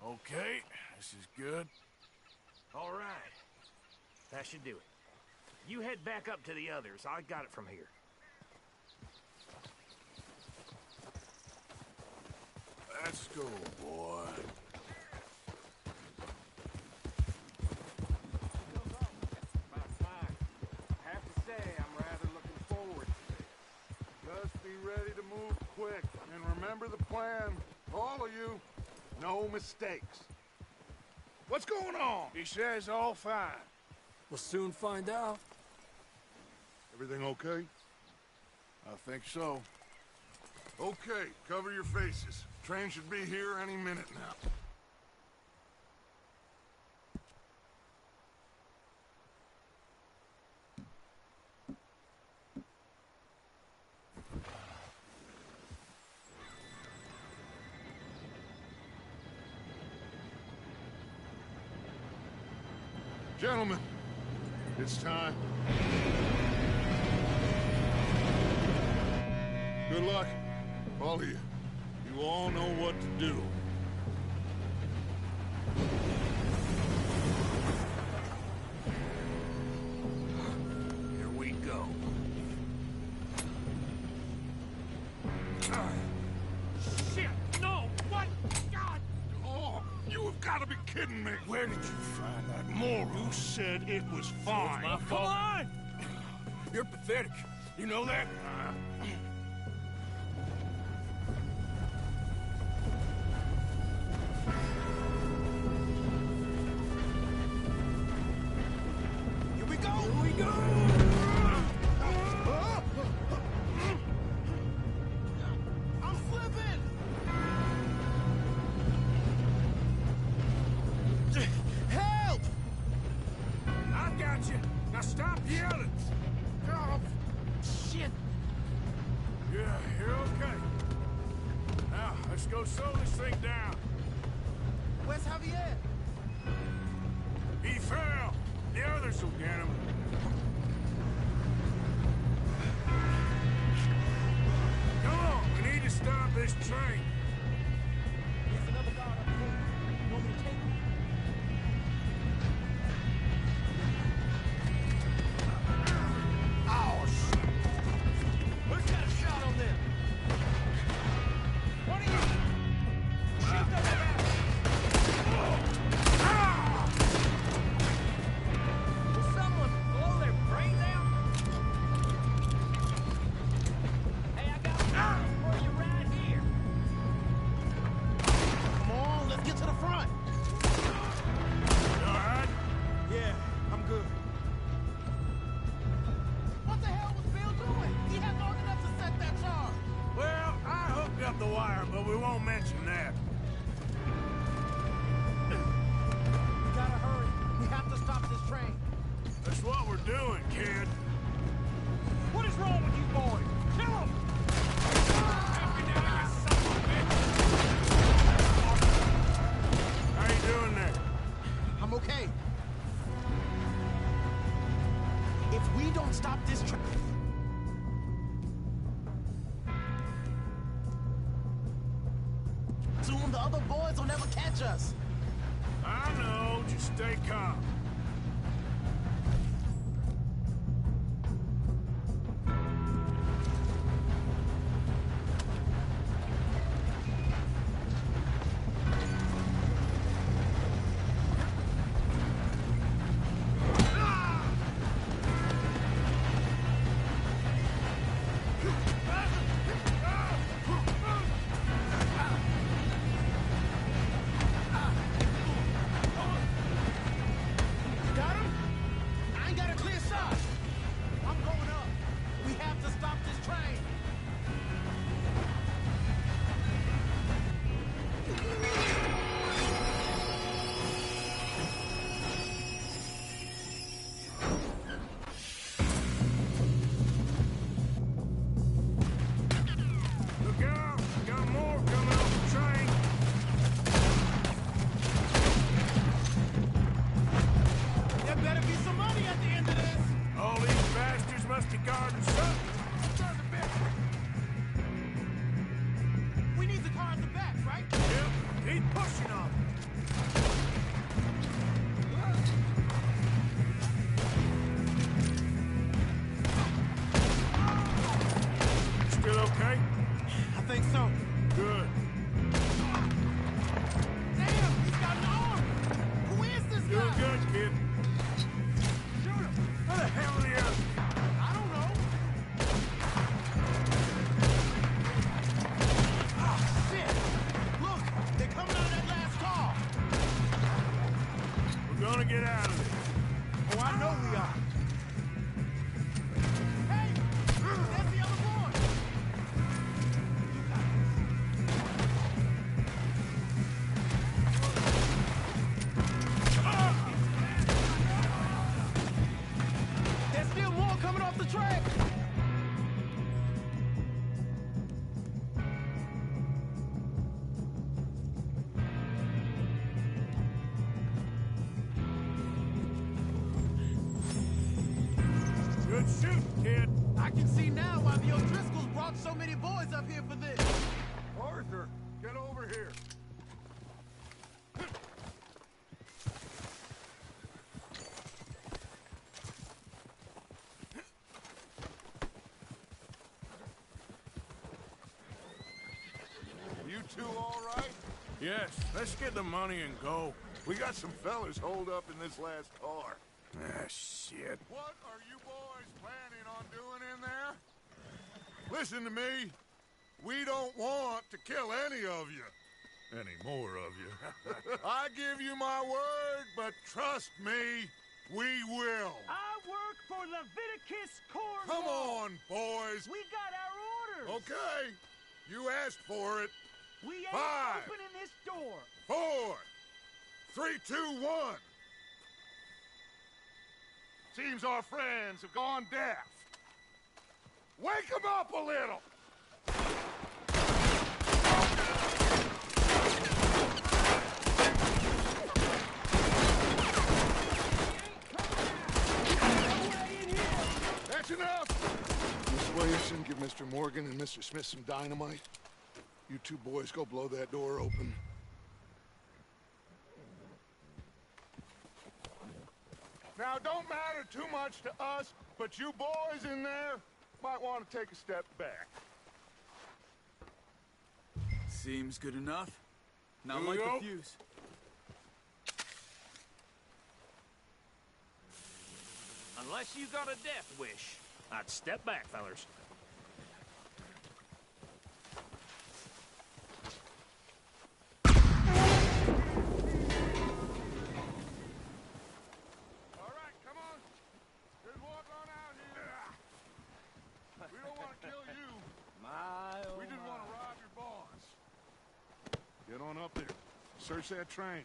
Okay, this is good. All right. That should do it. You head back up to the others. I got it from here. Let's go, boy. I have to say, I'm rather looking forward to it. Just be ready to move quick, and remember the plan. All of you, no mistakes. What's going on? He says all fine. We'll soon find out. Everything okay? I think so. Okay, cover your faces. Train should be here any minute now. Gentlemen, it's time. Good luck, all of you. You all know what to do. Here we go. Shit! No! What? God! Oh, you have got to be kidding me. Where did you find that moron? You said it was fine. My fault. Come on! You're pathetic. You know that? Here we go! Here we go! I'm slipping! Help! I got you. Now stop yelling. Oh, shit! Yeah, you're okay. Now, let's go slow this thing down. Where's Javier? He fell. The others will get him. Come on, we need to stop this train. There's another guard up ahead. You want me to take him? Oh, shit. Who's got a shot on them? One of you! Shoot them around! Will someone blow their brains out? Hey, I got one for you right here. Come on, let's get to the front. You all right? Yeah, I'm good. What the hell was Bill doing? He had long enough to set that charge. Well, I hooked up the wire, but we won't mention that. We gotta hurry. We have to stop this train. That's what we're doing, kid. What is wrong with you boys? Kill him! How you doing there? I'm okay. If we don't stop this train... Soon the other boys will never catch us. I know, just stay calm. gonna get out of this. Oh, I know we are. Hey! There's the other boy! There's still more coming off the track! Good shooting, kid. I can see now why the O'Driscolls brought so many boys up here for this. Arthur, get over here. You two all right? Yes, let's get the money and go. We got some fellas holed up in this last car. Ah, shit. What are you boys planning on doing in there? Listen to me. We don't want to kill any of you. Any more of you. I give you my word, but trust me, we will. I work for Leviticus Corps. Come on, boys. We got our orders. Okay. You asked for it. We ain't 5, opening this door. 4, 3, 2, 1. Seems our friends have gone deaf. Wake them up a little. That's enough. Miss Williamson, give Mr. Morgan and Mr. Smith some dynamite. You two boys go blow that door open. Now, don't matter too much to us, but you boys in there might want to take a step back. Seems good enough. Not Here we like go. the fuse. Unless you got a death wish, I'd step back, fellers. All right, come on. Just walk on out here. We don't want to kill you. We just want to rob your boss. Get on up there. Search that train.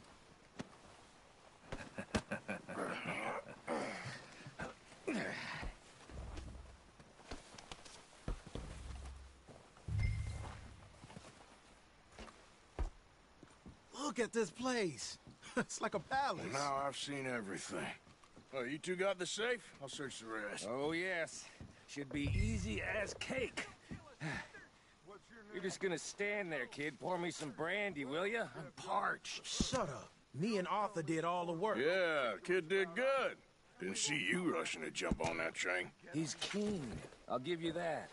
Look at this place. It's like a palace. Now I've seen everything. Oh, you two got the safe? I'll search the rest. Oh, yes. Should be easy as cake. What's your name? You're just gonna stand there, kid. Pour me some brandy, will you? I'm parched. Shut up. Me and Arthur did all the work. Yeah, the kid did good. Didn't see you rushing to jump on that train. He's keen. I'll give you that.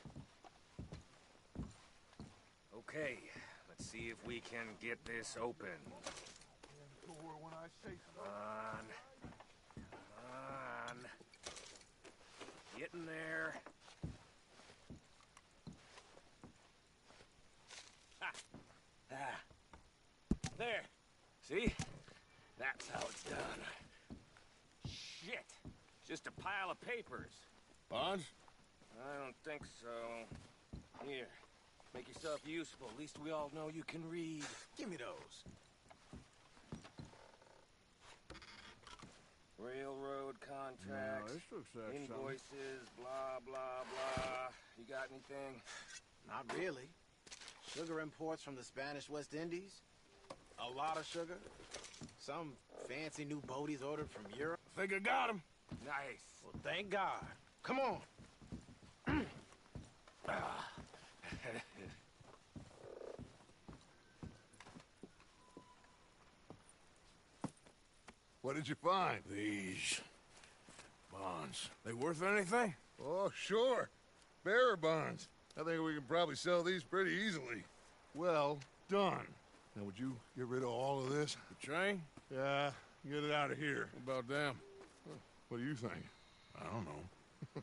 Okay, let's see if we can get this open. Door when I say so. Come on. Get in there. Ha! Ah. There. See? That's how it's done. Shit. Just a pile of papers. Bonds? I don't think so. Here. Make yourself useful. At least we all know you can read. Give me those. Railroad contracts, looks like invoices, blah, blah, blah. You got anything? Not really. Sugar imports from the Spanish West Indies. A lot of sugar. Some fancy new boaties ordered from Europe. Think I got him. Nice. Well, thank God. Come on. What did you find? These bonds. They worth anything? Oh, sure. Bearer bonds. I think we can probably sell these pretty easily. Well done. Now, would you get rid of all of this? The train? Yeah, get it out of here. What about them? What do you think? I don't know.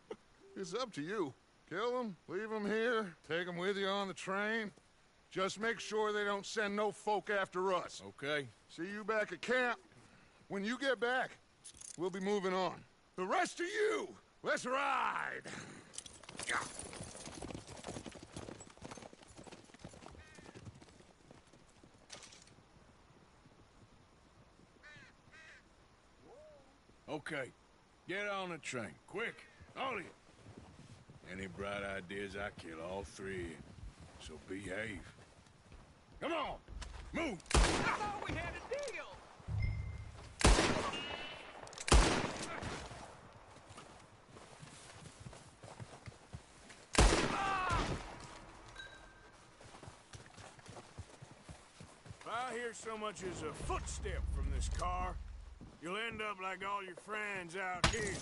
It's up to you. Kill them, leave them here, take them with you on the train. Just make sure they don't send no folk after us. Okay. See you back at camp. When you get back, We'll be moving on. The rest of you, let's ride! Okay, get on the train, quick, all of you. Any bright ideas, I kill all three of you. So behave. Come on, move! I thought we had a deal! If I hear so much as a footstep from this car, you'll end up like all your friends out here.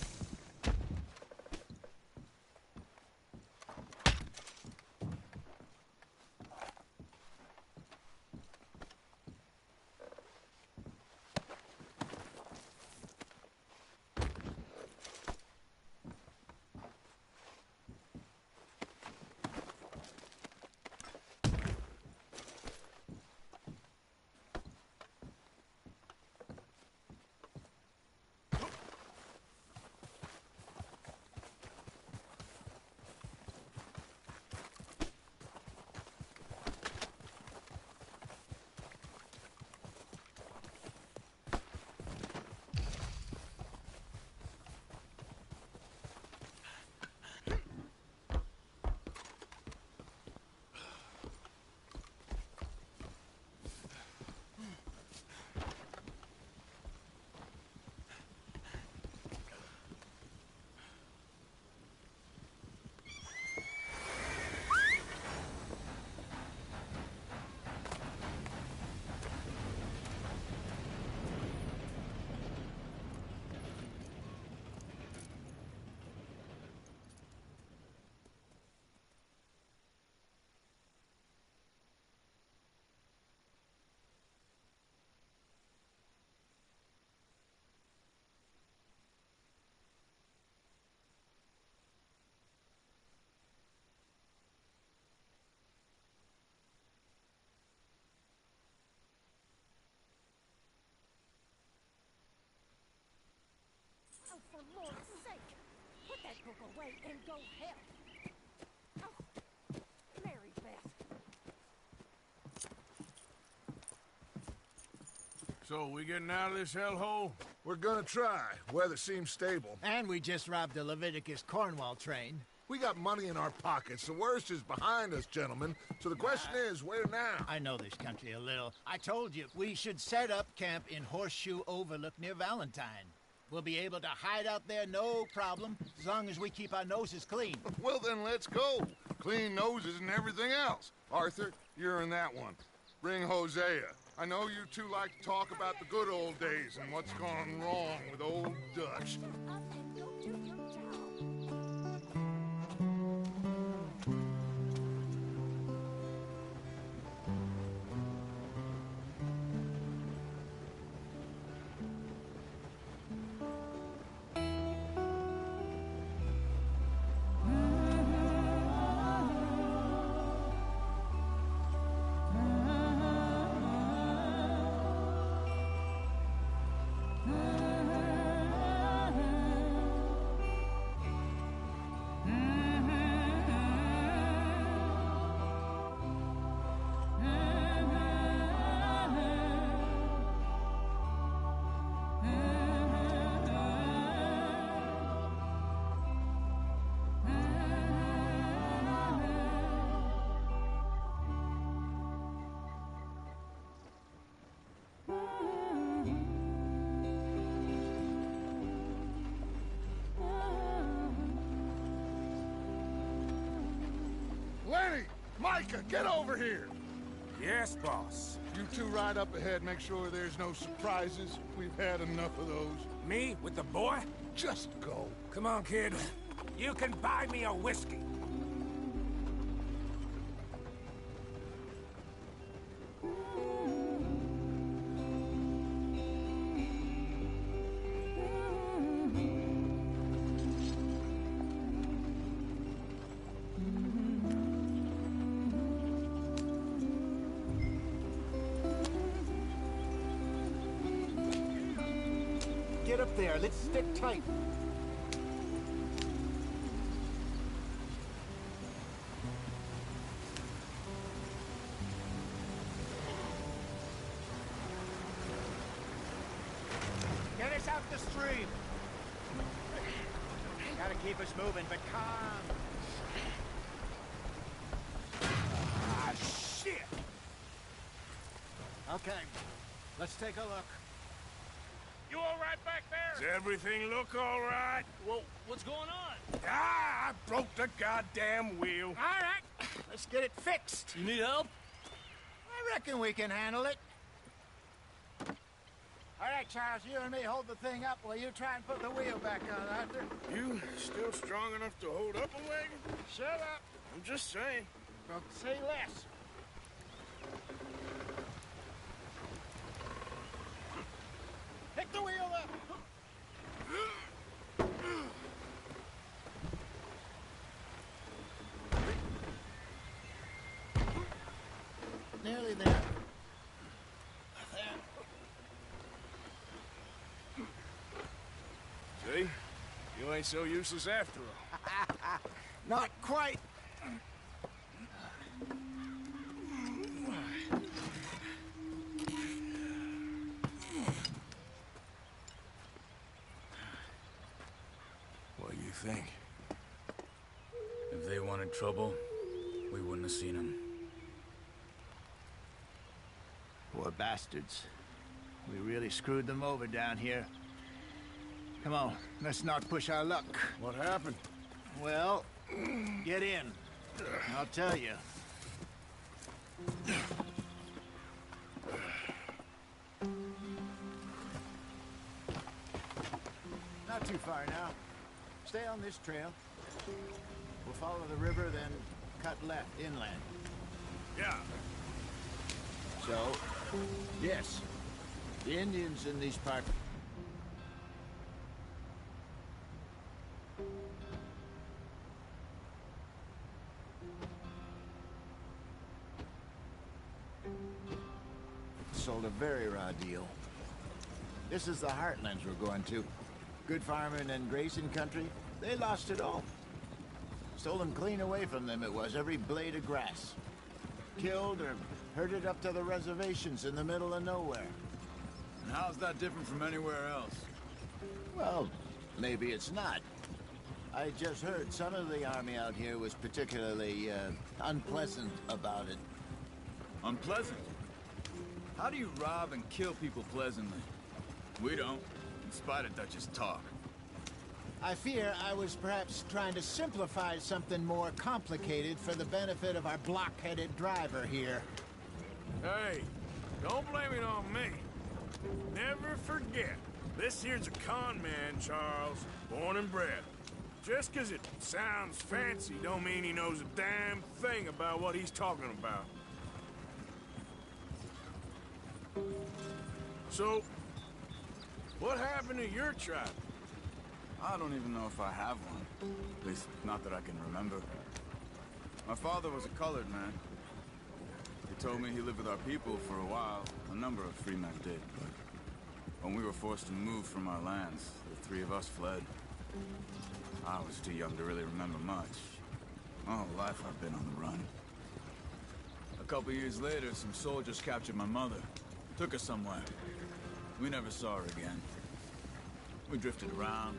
Oh, for Lord's sake! Put that book away and go help! Oh, Mary Beth. So, we getting out of this hellhole? We're gonna try. Weather seems stable. And we just robbed the Leviticus Cornwall train. We got money in our pockets. The worst is behind us, gentlemen. So the question is, where now? I know this country a little. I told you, we should set up camp in Horseshoe Overlook near Valentine. We'll be able to hide out there, no problem, as long as we keep our noses clean. Well, then let's go. Clean noses and everything else. Arthur, you're in that one. Bring Hosea. I know you two like to talk about the good old days and what's gone wrong with old Dutch. Up and go do your job. Lenny! Micah, get over here! Yes, boss. You two ride up ahead, make sure there's no surprises. We've had enough of those. Me with the boy? Just go. Come on, kid. You can buy me a whiskey. get up there. Let's stick tight. Get us out the stream. Gotta keep us moving, but calm. Ah, shit! Okay, let's take a look. You all right back there? Does everything look all right? Well, what's going on? Ah, I broke the goddamn wheel. All right, let's get it fixed. You need help? I reckon we can handle it. All right, Charles, you and me hold the thing up while you try and put the wheel back on, Arthur. You still strong enough to hold up a wagon? Shut up. I'm just saying. Don't say less. Pick the wheel up. Nearly there. See? You ain't so useless after all. Not quite. What do you think? If they wanted trouble, we wouldn't have seen them. Poor bastards. We really screwed them over down here. Come on, let's not push our luck. What happened? Well, get in. I'll tell you. Not too far now. Stay on this trail. We'll follow the river, then cut left inland. Yeah. So, yes, the Indians in these parts. Sold a very raw deal. This is the heartlands we're going to. Good farming and grazing country, they lost it all. Stolen clean away from them it was, every blade of grass. Killed or herded up to the reservations in the middle of nowhere. And how's that different from anywhere else? Well, maybe it's not. I just heard some of the army out here was particularly, unpleasant about it. Unpleasant? How do you rob and kill people pleasantly? We don't, in spite of Dutch's talk. I fear I was perhaps trying to simplify something more complicated for the benefit of our block-headed driver here. Hey, don't blame it on me. Never forget, this here's a con man, Charles, born and bred. Just 'cause it sounds fancy don't mean he knows a damn thing about what he's talking about. So, what happened to your tribe? I don't even know if I have one. At least, not that I can remember. My father was a colored man. He told me he lived with our people for a while. A number of free men did, but when we were forced to move from our lands, the three of us fled. I was too young to really remember much. My whole life I've been on the run. A couple years later, some soldiers captured my mother. Took her somewhere. We never saw her again. We drifted around.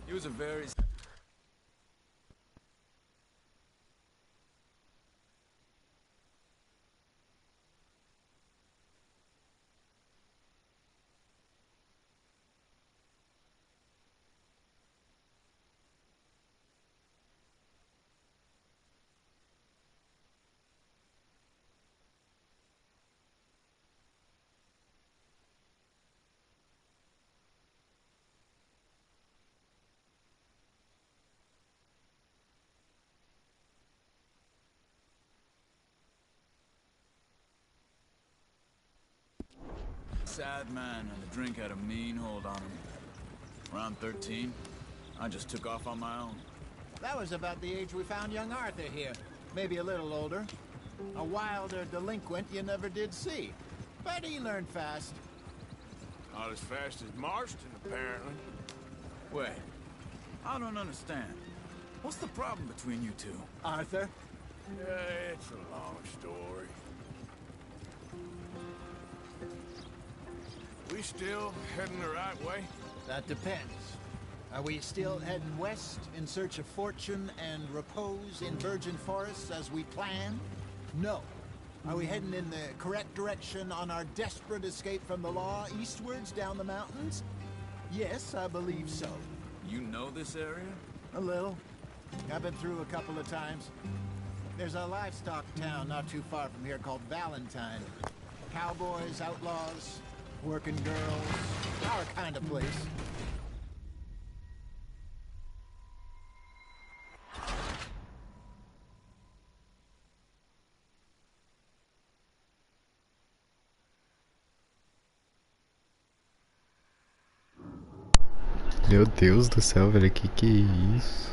He was a very... sad man, and the drink had a mean hold on him. Around 13, I just took off on my own. That was about the age we found young Arthur here. Maybe a little older. A wilder delinquent you never did see. But he learned fast. Not as fast as Marston, apparently. Wait, I don't understand. What's the problem between you two? Arthur? It's a long story. We still heading the right way? That depends. Are we still heading west in search of fortune and repose in virgin forests as we planned? No. Are we heading in the correct direction on our desperate escape from the law eastwards down the mountains? Yes, I believe so. You know this area? A little. I've been through a couple of times. There's a livestock town not too far from here called Valentine. Cowboys, outlaws, working girls, our kind of place. Meu Deus do céu, velho, que é isso?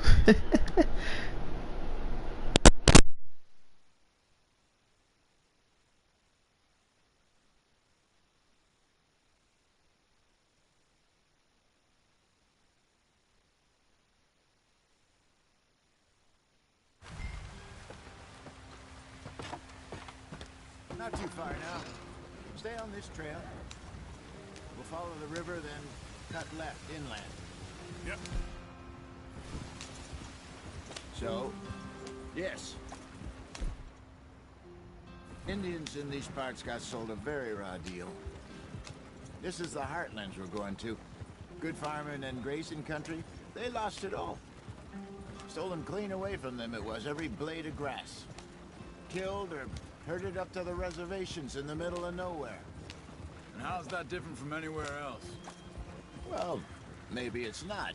Not too far now. Stay on this trail. We'll follow the river, then cut left inland. Yep. So, yes. Indians in these parts got sold a very raw deal. This is the heartlands we're going to. Good farming and grazing country, they lost it all. Stolen clean away from them it was, every blade of grass. Killed or herded up to the reservations in the middle of nowhere. And how's that different from anywhere else? Well, maybe it's not.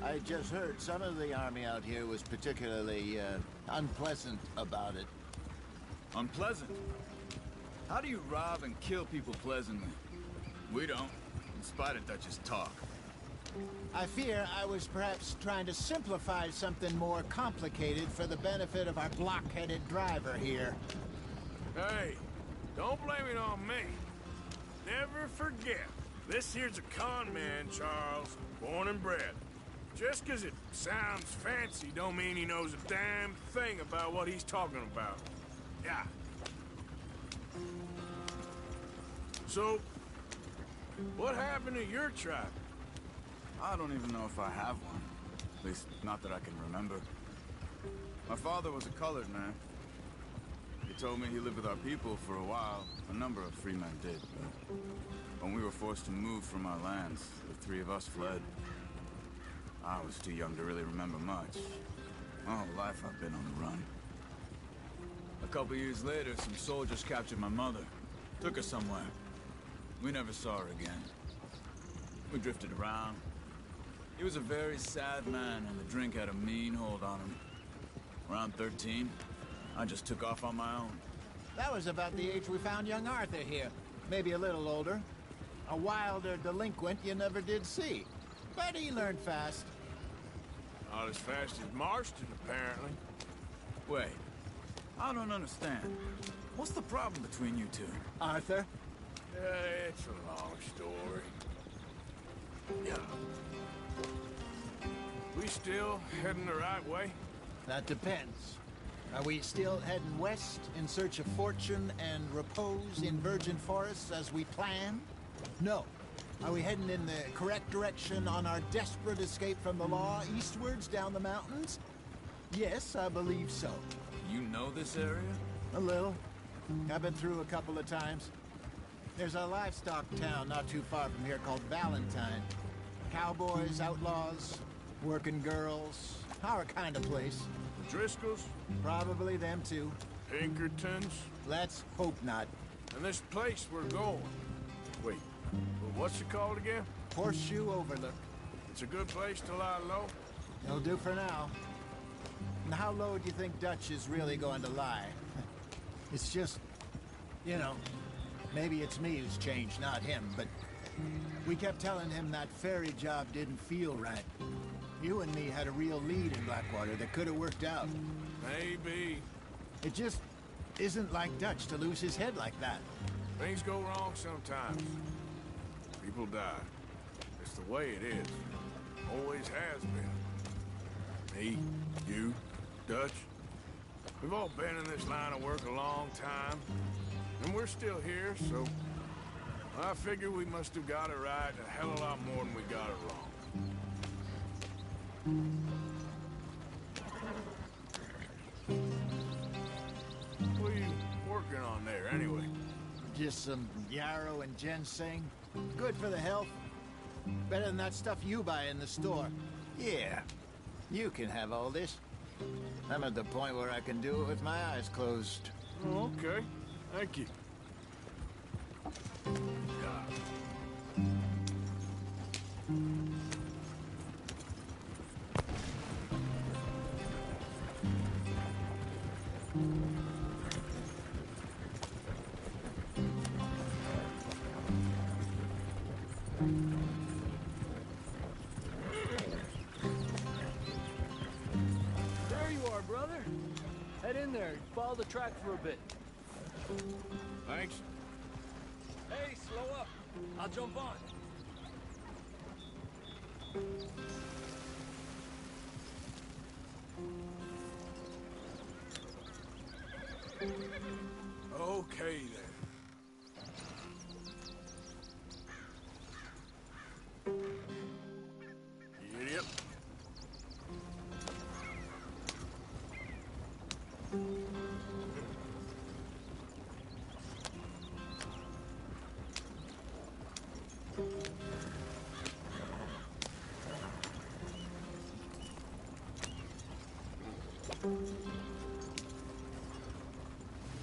I just heard some of the army out here was particularly, unpleasant about it. Unpleasant? How do you rob and kill people pleasantly? We don't, in spite of Dutch's talk. I fear I was perhaps trying to simplify something more complicated for the benefit of our block-headed driver here. Hey, don't blame it on me. Never forget, this here's a con man, Charles, born and bred. Just 'cause it sounds fancy don't mean he knows a damn thing about what he's talking about. Yeah. So, what happened to your tribe? I don't even know if I have one. At least, not that I can remember. My father was a colored man. He told me he lived with our people for a while. A number of free men did. When we were forced to move from our lands, the three of us fled. I was too young to really remember much. My whole life I've been on the run. A couple years later, some soldiers captured my mother. Took her somewhere. We never saw her again. We drifted around. He was a very sad man, and the drink had a mean hold on him. Around 13, I just took off on my own. That was about the age we found young Arthur here. Maybe a little older. A wilder delinquent you never did see. But he learned fast. Not as fast as Marston, apparently. Wait, I don't understand. What's the problem between you two? Arthur? It's a long story. Yeah. We still heading the right way? That depends. Are we still heading west in search of fortune and repose in virgin forests as we planned? No. Are we heading in the correct direction on our desperate escape from the law eastwards down the mountains? Yes, I believe so. You know this area? A little. I've been through a couple of times. There's a livestock town not too far from here called Valentine. Cowboys, outlaws, working girls, our kind of place. The Driscolls? Probably them too. Pinkertons? Let's hope not. And this place we're going. Wait, well, what's it called again? Horseshoe Overlook. It's a good place to lie low? It'll do for now. And how low do you think Dutch is really going to lie? It's just, you know, maybe it's me who's changed, not him, but we kept telling him that ferry job didn't feel right. You and me had a real lead in Blackwater that could have worked out. Maybe. It just isn't like Dutch to lose his head like that. Things go wrong sometimes. People die. It's the way it is. Always has been. Me, you, Dutch. We've all been in this line of work a long time. And we're still here, so... I figure we must have got it right a hell of a lot more than we got it wrong. What are you working on there, anyway? Just some yarrow and ginseng. Good for the health. Better than that stuff you buy in the store. Yeah, you can have all this. I'm at the point where I can do it with my eyes closed. Oh, okay. Thank you. There you are, brother. Head in there. Follow the track for a bit. Thanks. Hey, slow up. I'll jump on. Okay, then. Yep.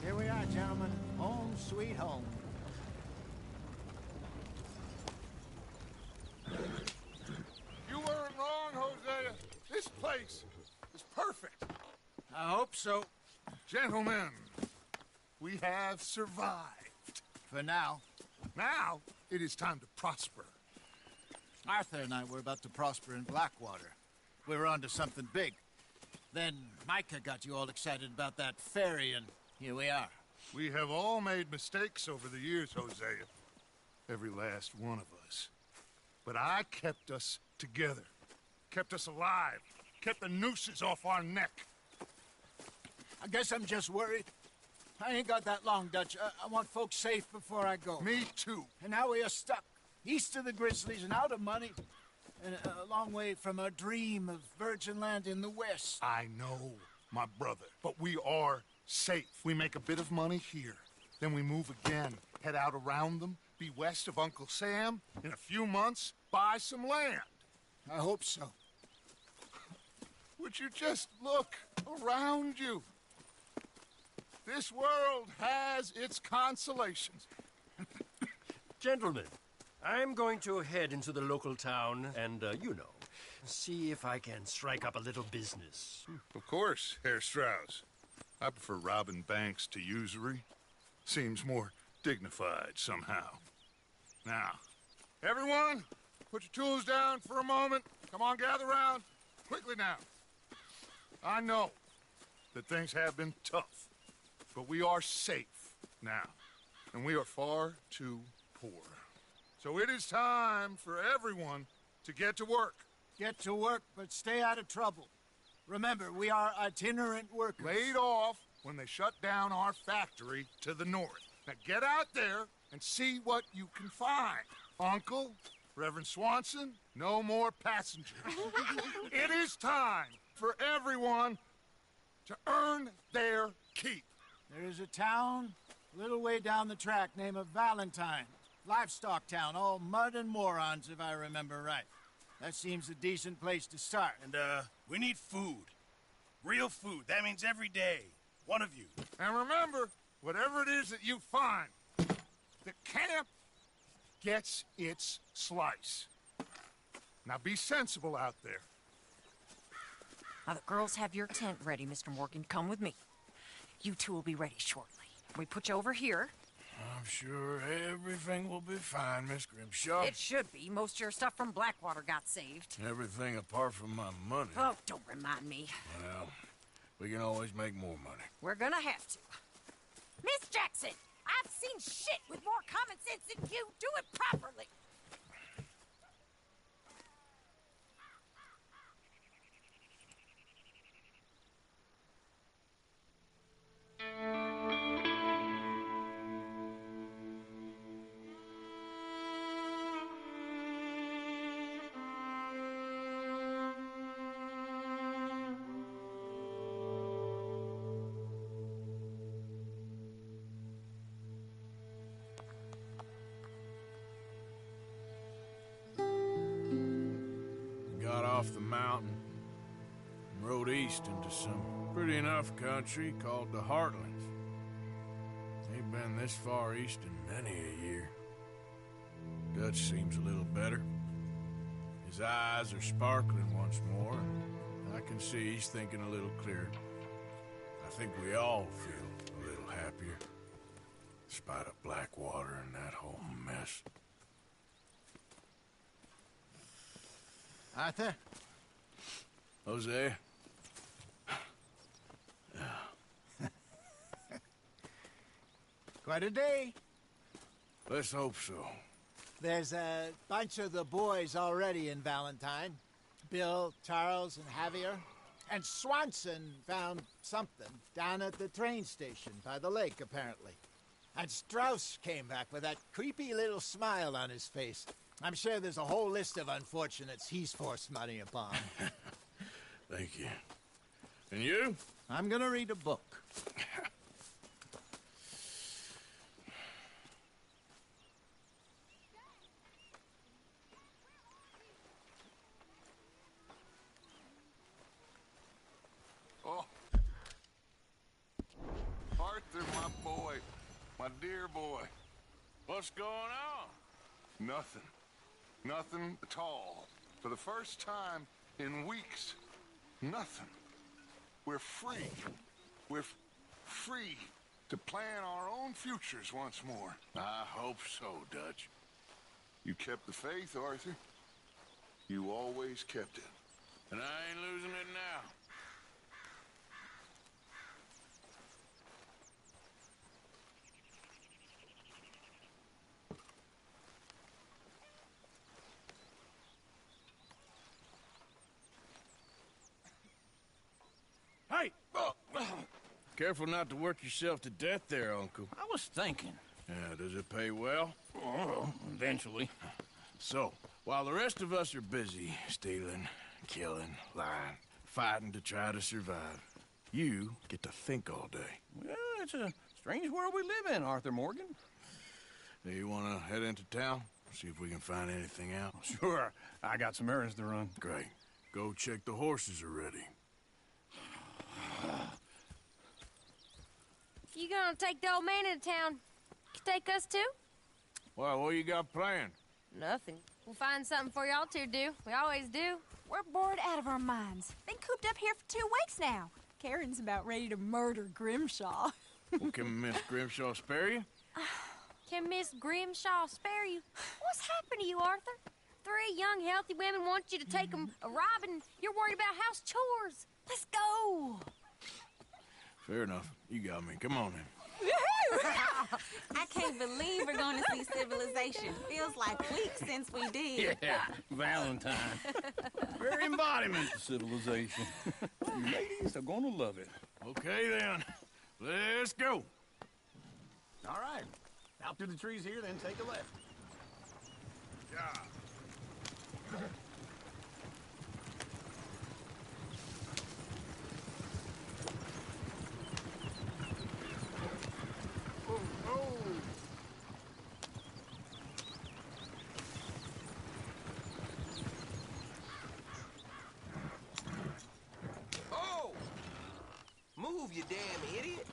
Here we are, gentlemen. Home sweet home. You weren't wrong, Hosea. This place is perfect. I hope so. Gentlemen, we have survived. For now. Now, it is time to prosper. Arthur and I were about to prosper in Blackwater. We were onto something big. Then Micah got you all excited about that ferry, and here we are. We have all made mistakes over the years, Hosea. Every last one of us. But I kept us together. Kept us alive. Kept the nooses off our neck. I guess I'm just worried. I ain't got that long, Dutch. I want folks safe before I go. Me too. And now we are stuck. East of the Grizzlies and out of money. And a long way from our dream of virgin land in the west. I know, my brother. But we are safe. We make a bit of money here. Then we move again. Head out around them. Be west of Uncle Sam. In a few months, buy some land. I hope so. Would you just look around you? This world has its consolations. Gentlemen, I'm going to head into the local town and, see if I can strike up a little business. Of course, Herr Strauss. I prefer robbing banks to usury. Seems more dignified somehow. Now, everyone, put your tools down for a moment. Come on, gather round. Quickly now. I know that things have been tough, but we are safe now, and we are far too poor. So it is time for everyone to get to work. Get to work, but stay out of trouble. Remember, we are itinerant workers. Laid off when they shut down our factory to the north. Now get out there and see what you can find. Uncle, Reverend Swanson, no more passengers. It is time for everyone to earn their keep. There is a town a little way down the track named Valentine. Livestock town, all mud and morons, if I remember right. That seems a decent place to start. And, we need food. Real food. That means every day. One of you. And remember, whatever it is that you find, the camp gets its slice. Now be sensible out there. Now, the girls have your tent ready, Mr. Morgan. Come with me. You two will be ready shortly. We put you over here. I'm sure everything will be fine, Miss Grimshaw. It should be. Most of your stuff from Blackwater got saved. Everything apart from my money. Oh, don't remind me. Well, we can always make more money. We're gonna have to. Miss Jackson, I've seen shit with more common sense than you. Do it properly. rode east into some pretty enough country called the Heartlands. Ain't been this far east in many a year. Dutch seems a little better. His eyes are sparkling once more, and I can see he's thinking a little clearer. I think we all feel a little happier, despite of Blackwater and that whole mess. Arthur? Jose? Quite a day. Let's hope so. There's a bunch of the boys already in Valentine. Bill, Charles, and Javier. And Swanson found something down at the train station by the lake, apparently. And Strauss came back with that creepy little smile on his face. I'm sure there's a whole list of unfortunates he's forced money upon. Thank you. And you? I'm gonna read a book. Oh. Arthur, my boy. My dear boy. What's going on? Nothing. Nothing at all. For the first time in weeks. Nothing. We're free. We're free to plan our own futures once more. I hope so, Dutch. You kept the faith, Arthur. You always kept it. And I ain't losing it now. Hey! Careful not to work yourself to death there, Uncle. I was thinking. Yeah, does it pay well? Oh, eventually. So, while the rest of us are busy stealing, killing, lying, fighting to try to survive, you get to think all day. Well, it's a strange world we live in, Arthur Morgan. Do you want to head into town? See if we can find anything out? Sure. I got some errands to run. Great. Go check the horses are ready. You gonna take the old man into town? Take us too? Well, what you got planned? Nothing. We'll find something for y'all to do. We always do. We're bored out of our minds. Been cooped up here for 2 weeks now. Karen's about ready to murder Grimshaw. Well, can Miss Grimshaw spare you? Can Miss Grimshaw spare you? What's happened to you, Arthur? 3 young, healthy women want you to take them a robbing. You're worried about house chores. Let's go. Fair enough. You got me. Come on then. I can't believe we're going to see civilization. Feels like weeks since we did. Yeah, Valentine. Very embodiment of civilization. You ladies are gonna love it. Okay then. Let's go. All right. Out through the trees here, then take a left. Yeah. Move, you damn idiot!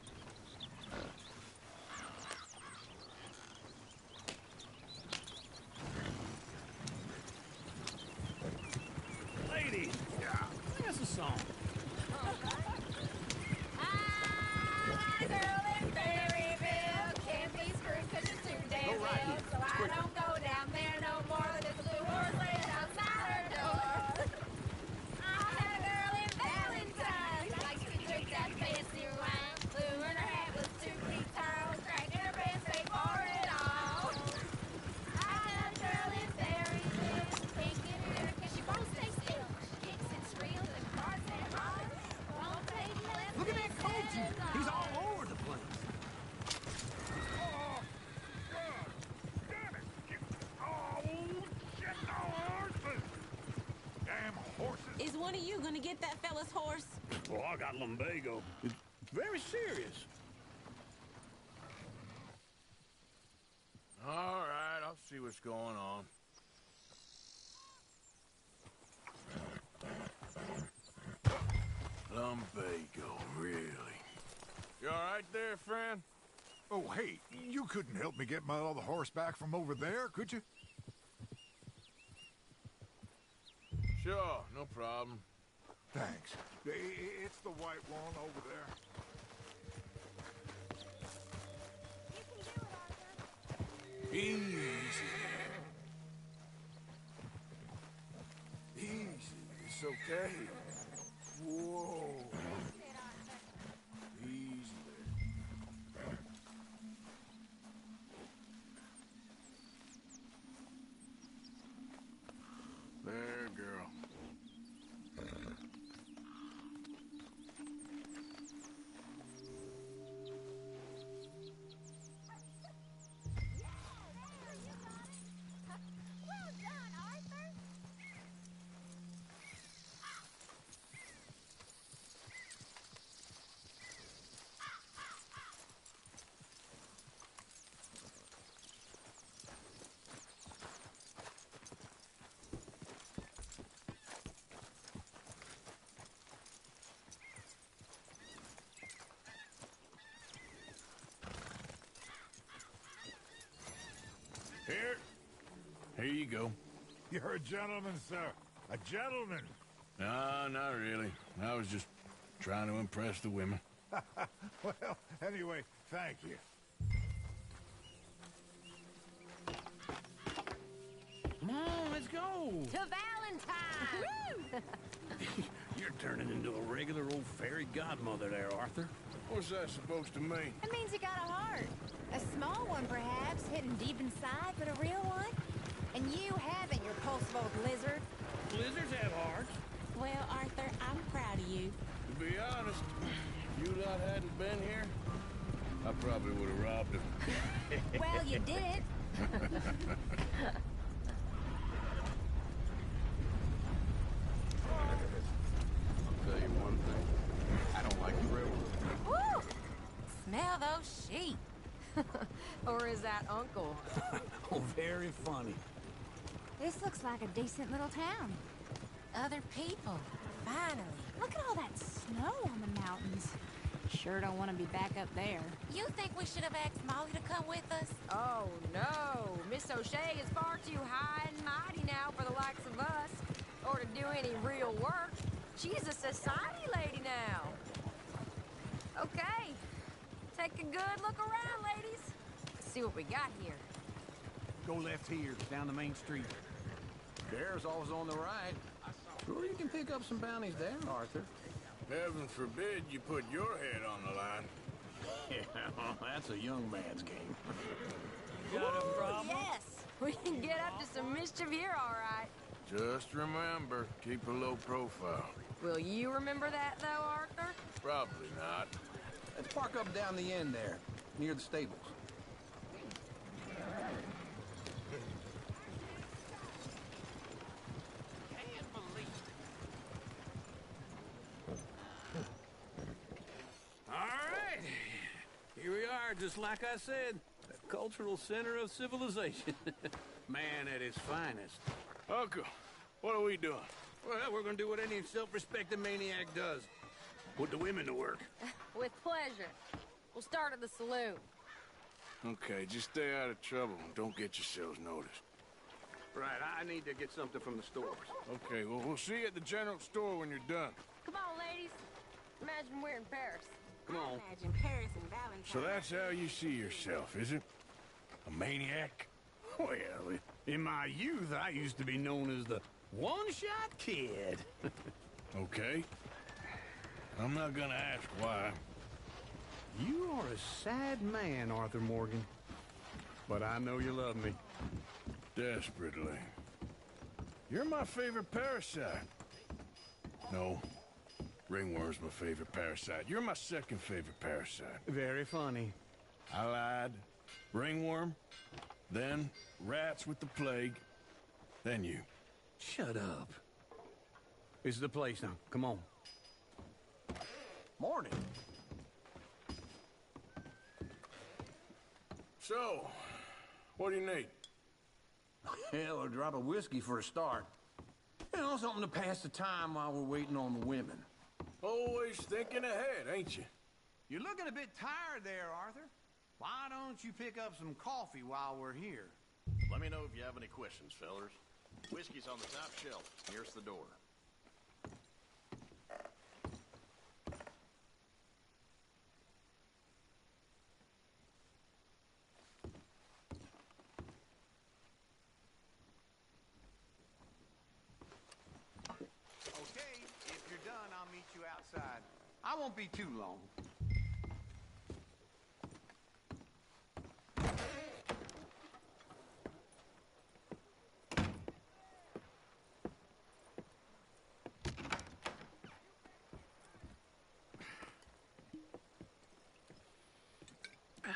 Ladies, sing us a song. Hi, girl in Berryville. Can't be screwed 'cause it's too damn ill. So I don't go down there no more. There's a blue horse laying outside her door. I had a girl in Valentine. Likes to drink that fancy wine. Blue in her hat with 2 guitars. Cracking her pants, pay for it all. I had a girl in Berryville. Can't get her 'cause she won't stay still. She kicks and squeals and farts and hollers. Won't take less. Look at that Koji. He's all over the place. Damn horses! Is one of you going to get that fella's horse? Well, I got lumbago. It's very serious. All right, I'll see what's going on. Lumbago, really? You all right there, friend? Oh, hey, you couldn't help me get my other horse back from over there, could you? Sure, no problem. Thanks. It's the white one over there. Easy. Easy. It's okay. Whoa. Easy there. There, girl. Here you go. You're a gentleman, sir. A gentleman. No, not really. I was just trying to impress the women. Well, anyway, thank you. Come on, let's go. To Valentine! You're turning into a regular old fairy godmother there, Arthur. What's that supposed to mean? It means you got a heart. A small one, perhaps, hidden deep inside, but a real one. And you haven't, your pulse old lizard. Lizards have hearts. Well, Arthur, I'm proud of you. To be honest, if you lot hadn't been here, I probably would have robbed him. Well, you did. I'll tell you one thing. I don't like the railroad. Woo! Smell those sheep. Or is that Uncle? Oh, very funny. This looks like a decent little town. Other people. Finally. Look at all that snow on the mountains. Sure don't want to be back up there. You think we should have asked Molly to come with us? Oh, no. Miss O'Shea is far too high and mighty now for the likes of us, or to do any real work. She's a society lady now. Okay. Take a good look around, ladies. Let's see what we got here. Go left here, down the main street. Bear's always on the right. Sure you can pick up some bounties there, Arthur. Heaven forbid you put your head on the line. Yeah, well, that's a young man's game. Got a problem? Yes. We can get up to some mischief here, all right. Just remember, keep a low profile. Will you remember that, though, Arthur? Probably not. Let's park up down the end there, near the stables. Here we are, just like I said. The cultural center of civilization. Man at his finest. Uncle, what are we doing? Well, we're gonna do what any self-respecting maniac does. Put the women to work. With pleasure. We'll start at the saloon. Okay, just stay out of trouble and don't get yourselves noticed. Right, I need to get something from the stores. Okay, well, we'll see you at the general store when you're done. Come on, ladies. Imagine we're in Paris. Come on. Imagine Paris and Valentine. So that's how you see yourself, is it? A maniac? Well, in my youth, I used to be known as the one-shot kid. Okay. I'm not gonna ask why. You are a sad man, Arthur Morgan. But I know you love me. Desperately. You're my favorite parasite. No. Ringworm's my favorite parasite. You're my second favorite parasite. Very funny. I lied. Ringworm, then rats with the plague, then you. Shut up. This is the place now. Come on. Morning. So, what do you need? Hell, a drop of whiskey for a start. You know, something to pass the time while we're waiting on the women. Always thinking ahead, ain't you? You're looking a bit tired there, Arthur. Why don't you pick up some coffee while we're here? Let me know if you have any questions, fellers. Whiskey's on the top shelf, nearest the door. Okay, if you're done, I'll meet you outside. I won't be too long.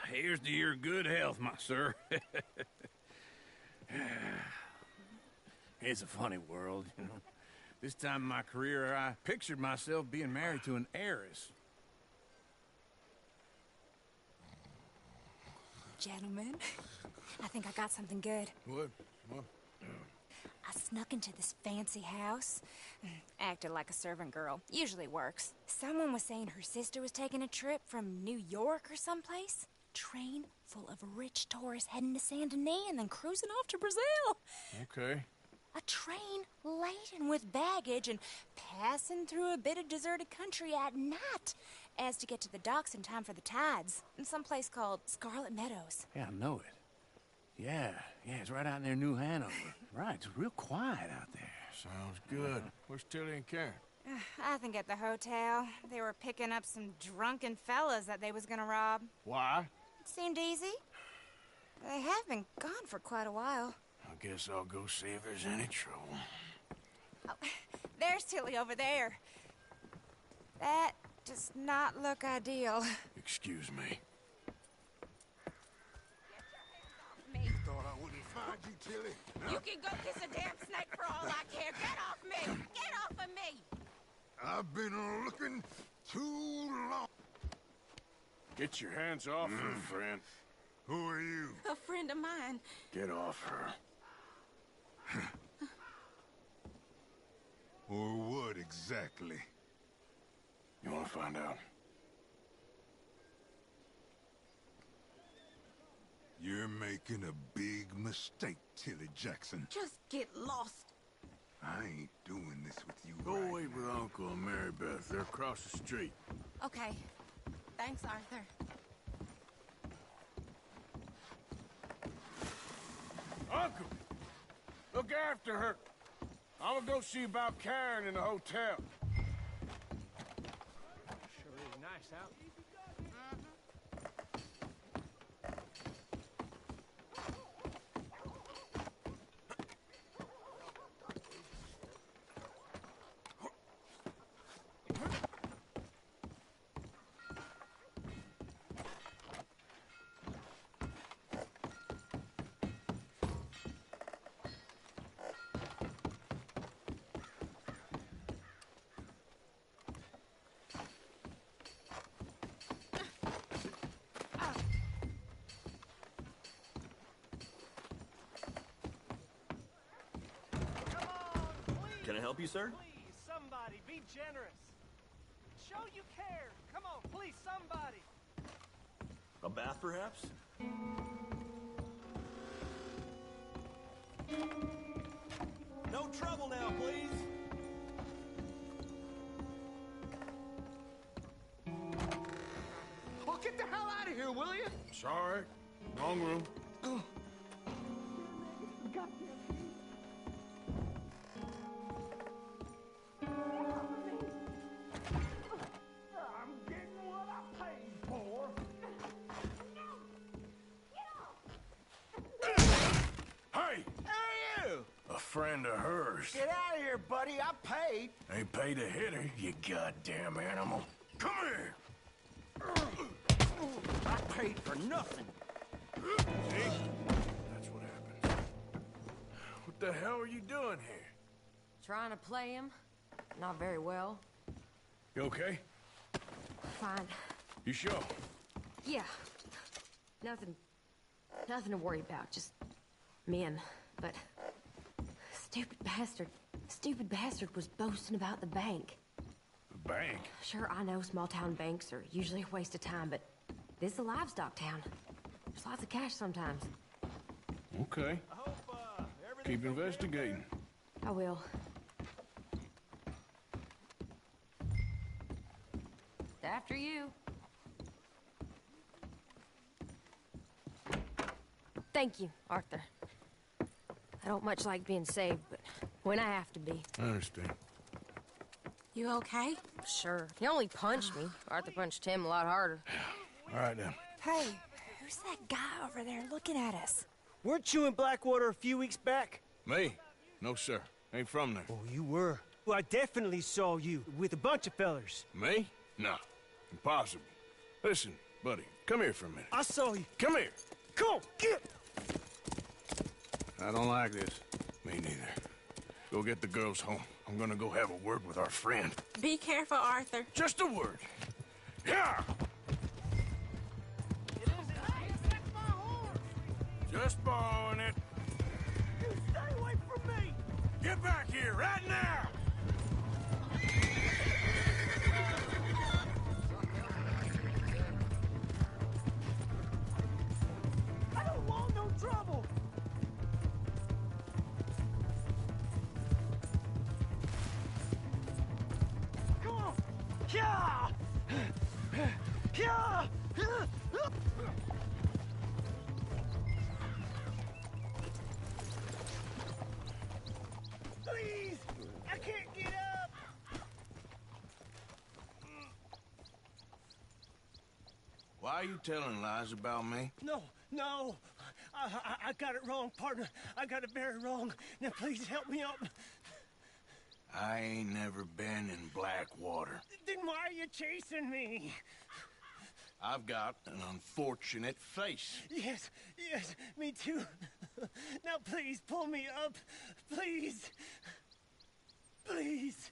Here's to your good health, my sir. It's a funny world, you know. This time in my career, I pictured myself being married to an heiress. Gentlemen, I think I got something good. What? I snuck into this fancy house. Acted like a servant girl. Usually works. Someone was saying her sister was taking a trip from New York or someplace. Train full of rich tourists heading to Saint Denis and then cruising off to Brazil. Okay. A train laden with baggage and passing through a bit of deserted country at night as to get to the docks in time for the tides in some place called Scarlet Meadows. Yeah, I know it. Yeah, it's right out near New Hanover. Right, it's real quiet out there. Sounds good. Where's Tilly and Karen? I think at the hotel. They were picking up some drunken fellas that they was gonna rob. Why? It seemed easy. They have been gone for quite a while. I guess I'll go see if there's any trouble. Oh, there's Tilly over there. That does not look ideal. Excuse me. Me. Thought I wouldn't find you, Tilly. You can go kiss a damn snake for all I care. Get off me! Get off of me! I've been looking too long. Get your hands off her, friend. Who are you? A friend of mine. Get off her. Or what exactly? You want to find out? You're making a big mistake, Tilly Jackson. Just get lost. I ain't doing this with you. Go right wait with Uncle and Mary Beth. They're across the street. Okay. Thanks, Arthur. Uncle! Look after her. I'm gonna go see about Karen in the hotel. Sure is nice out. Can I help you, sir? Please, somebody, be generous. Show you care. Come on, please, somebody. A bath, perhaps? No trouble now, please. Well, get the hell out of here, will you? Sorry. Wrong room. Friend of hers. Get out of here, buddy. I paid. Ain't paid to hit her, you goddamn animal. Come here. I paid for nothing. See? That's what happens. What the hell are you doing here? Trying to play him. Not very well. You okay? Fine. You sure? Yeah. Nothing to worry about. Just men. But stupid bastard was boasting about the bank. The bank. Sure, I know small-town banks are usually a waste of time, but this is a livestock town. There's lots of cash sometimes. Okay. Keep investigating. I will. After you. Thank you, Arthur. I don't much like being saved, but when I have to be. I understand. You okay? Sure. He only punched me. Arthur punched him a lot harder. All right, then. Hey, who's that guy over there looking at us? Weren't you in Blackwater a few weeks back? Me? No, sir. Ain't from there. Oh, you were. Well, I definitely saw you with a bunch of fellers. Me? No. Impossible. Listen, buddy, come here for a minute. I saw you. Come here. Come on, get! I don't like this. Me neither. Go get the girls home. I'm gonna go have a word with our friend. Be careful, Arthur. Just a word. Yeah! Just borrowing it. You stay away from me! Get back here right now! I don't want no trouble! Come on! Yeah! Yeah! Please! I can't get up! Why are you telling lies about me? No! I got it wrong, partner. I got it very wrong. Now please help me up. I ain't never been in Blackwater. Then why are you chasing me? I've got an unfortunate face. Yes, me too. Now please pull me up. Please. Please.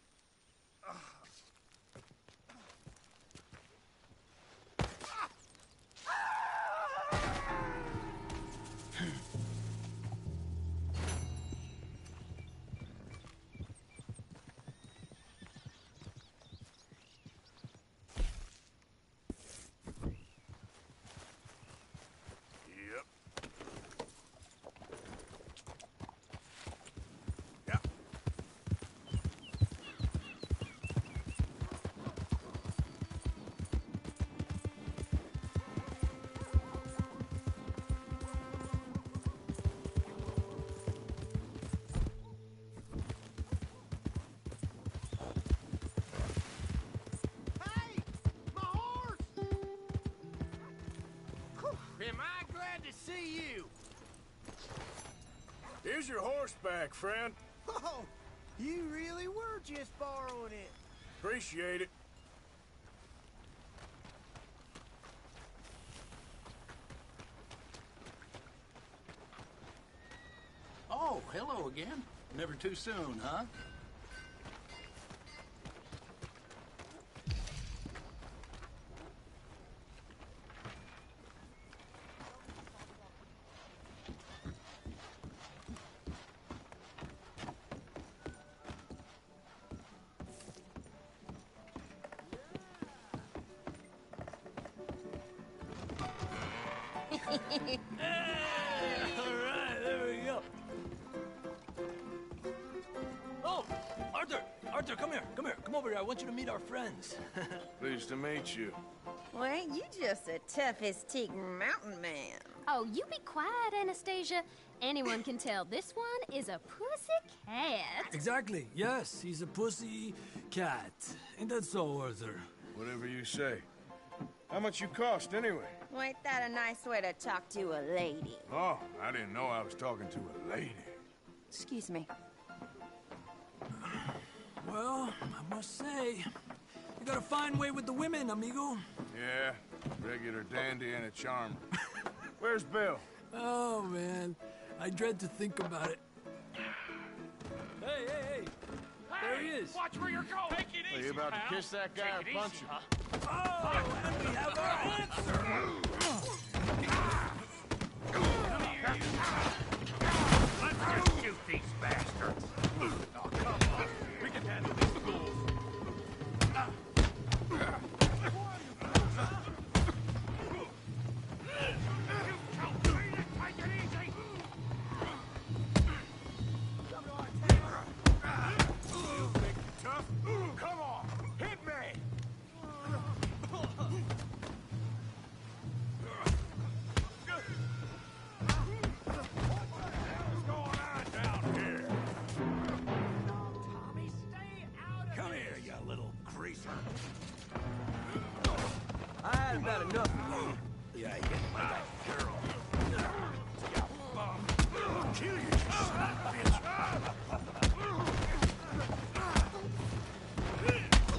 Am I glad to see you? Here's your horseback, friend. Oh, you really were just borrowing it. Appreciate it. Oh, hello again. Never too soon, huh? All right, there we go. Oh, Arthur, come here. Come over here. I want you to meet our friends. Pleased to meet you. Well, ain't you just a tough as teak mountain man? Oh, you be quiet, Anastasia. Anyone can tell this one is a pussy cat. Exactly. Yes, he's a pussy cat. Ain't that so, Arthur? Whatever you say. How much you cost, anyway? Well, ain't that a nice way to talk to a lady? Oh, I didn't know I was talking to a lady. Excuse me. Well, I must say, you got a fine way with the women, amigo. Yeah, regular dandy and a charmer. Where's Bill? Oh, man. I dread to think about it. Hey! There he is. Watch where you're going. Take it easy, Are you about pal. to kiss that guy or Take it punch easy, him? huh? Oh, and we have our answer. Let's just shoot these bastards. Oh, come on. We can handle these fools. Isn't that enough? Yeah, you get my girl. Kill you, son of a bitch.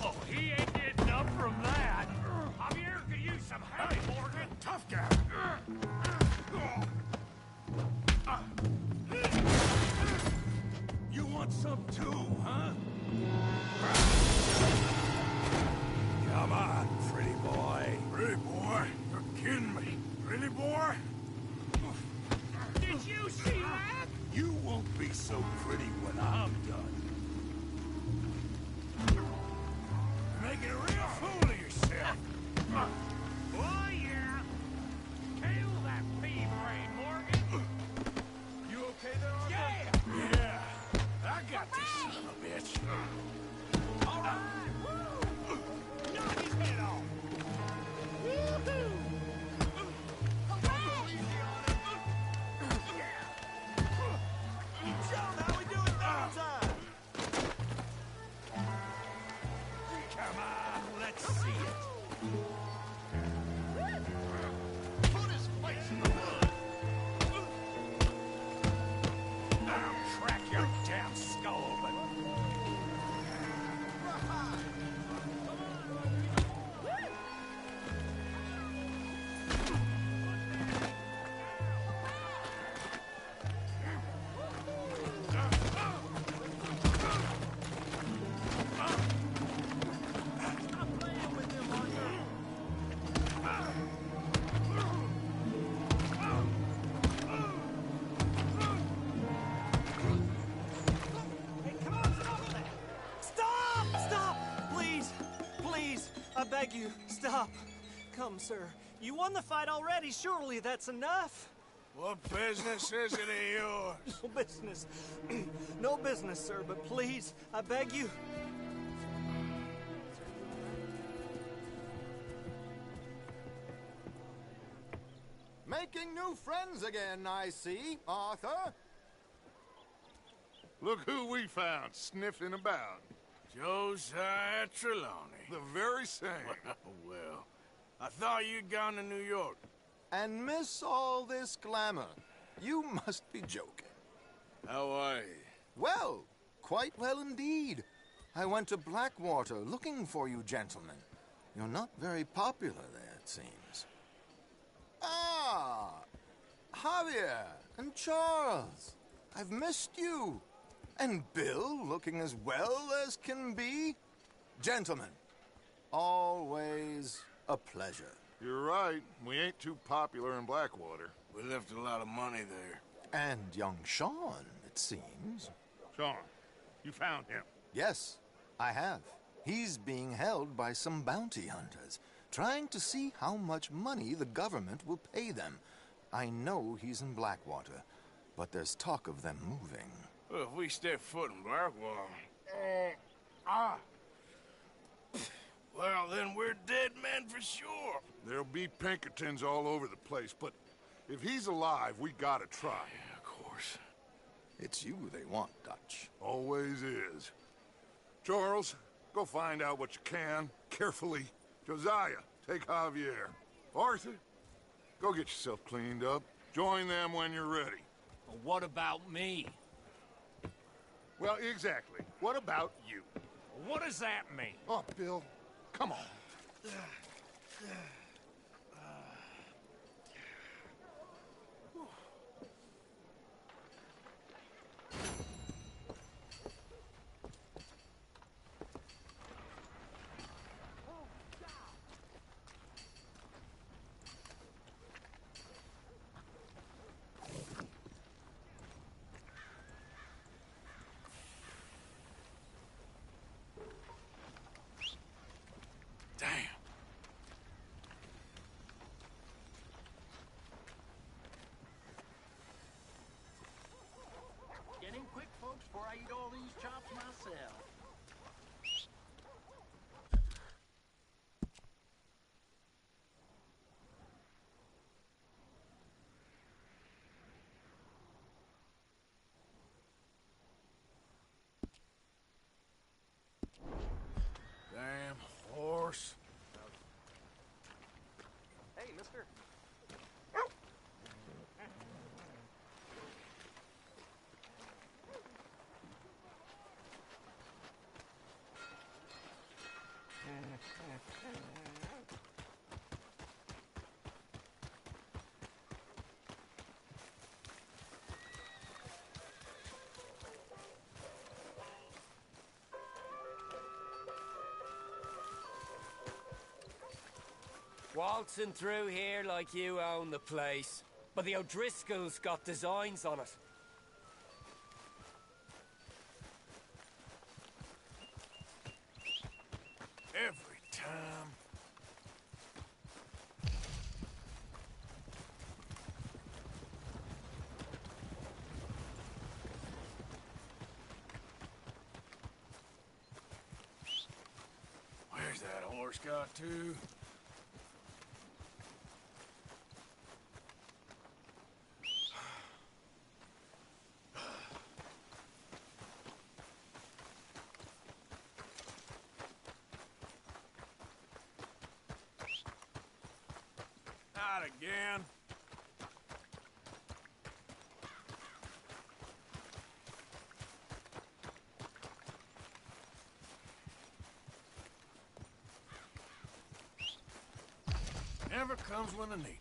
Oh, he ain't getting up from that. Javier could use some help, Morgan. Tough guy. You want some too, huh? Come on, pretty boy. Pretty boy? You're kidding me. Pretty boy? Did you see that? You won't be so pretty when I'm done. You're making a real fool of yourself. Oh, yeah. Kill that bee brain, Morgan. You okay there, Arthur? Yeah. Yeah. I got this son of a bitch. All right. Woo. Knock his head off. Woo-hoo. Come on, let's see it. Put his face in the mud. I'll crack your damn skull open. Hey, come on, stop that! Stop! Stop! Please! Please! I beg you, stop. Come, sir. You won the fight already. Surely that's enough. What business is it of yours? No business. No business, sir, but please, I beg you. Making new friends again, I see, Arthur. Look who we found sniffing about. Josiah Trelawney. The very same. Well, I thought you'd gone to New York. And miss all this glamour. You must be joking. How are you? Well, quite well indeed. I went to Blackwater looking for you gentlemen. You're not very popular there, it seems. Ah, Javier and Charles. I've missed you. And Bill looking as well as can be. Gentlemen, always a pleasure. You're right. We ain't too popular in Blackwater. We left a lot of money there. And young Sean, it seems. Sean, you found him. Yes, I have. He's being held by some bounty hunters, trying to see how much money the government will pay them. I know he's in Blackwater, but there's talk of them moving. Well, if we step foot in Blackwater... Well, then we're dead men for sure. There'll be Pinkertons all over the place, but if he's alive, we gotta try. Yeah, of course. It's you they want, Dutch. Always is. Charles, go find out what you can, carefully. Josiah, take Javier. Arthur, go get yourself cleaned up. Join them when you're ready. Well, what about me? Well, exactly. What about you? What does that mean? Oh, Bill, come on. Damn. Get in quick, folks, before I eat all these chops myself. Damn horse. Waltzing through here like you own the place. But the O'Driscolls got designs on it. Every time. Where's that horse got to? Not again. Never comes when I need it.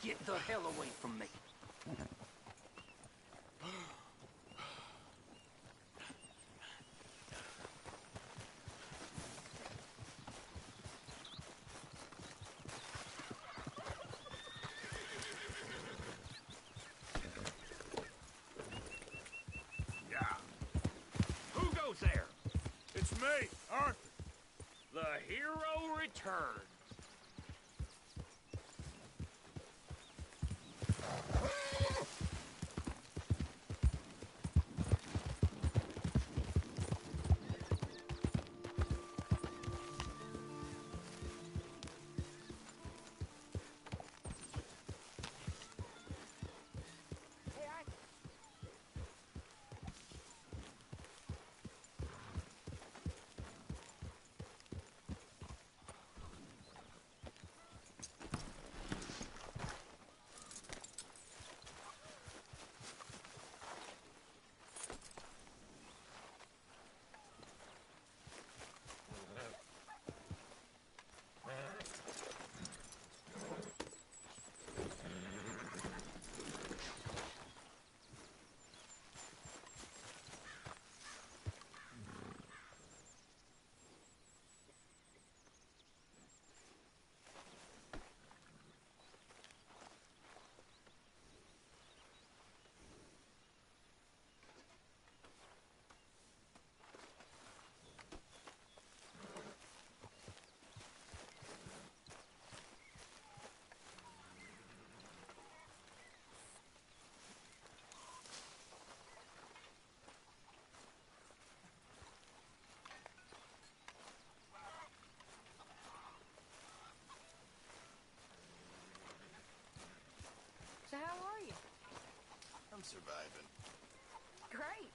Get the hell away from me. Yeah. Who goes there? It's me, Arthur. The hero returns. So how are you? I'm surviving. Great.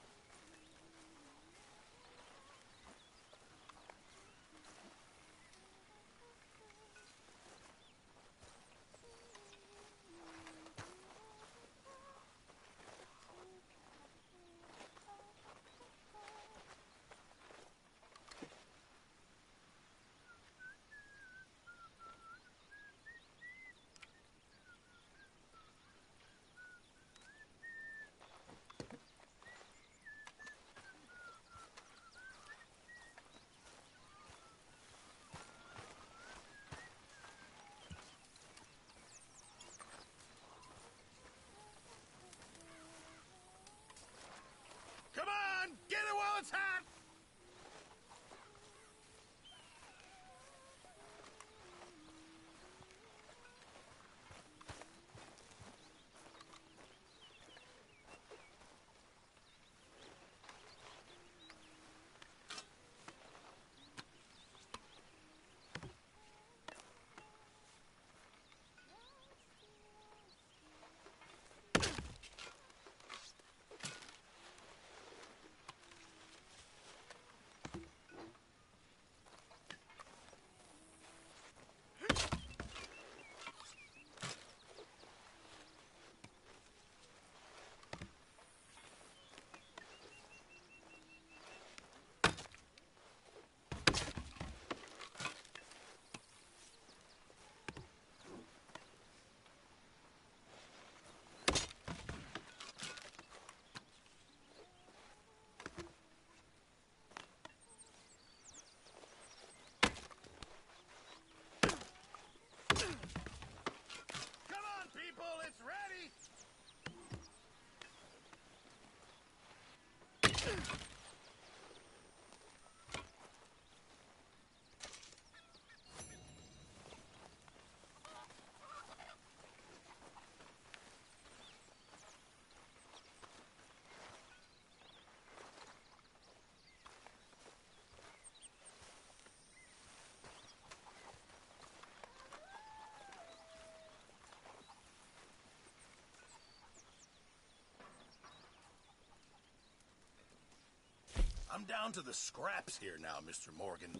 I'm down to the scraps here now, Mr. Morgan.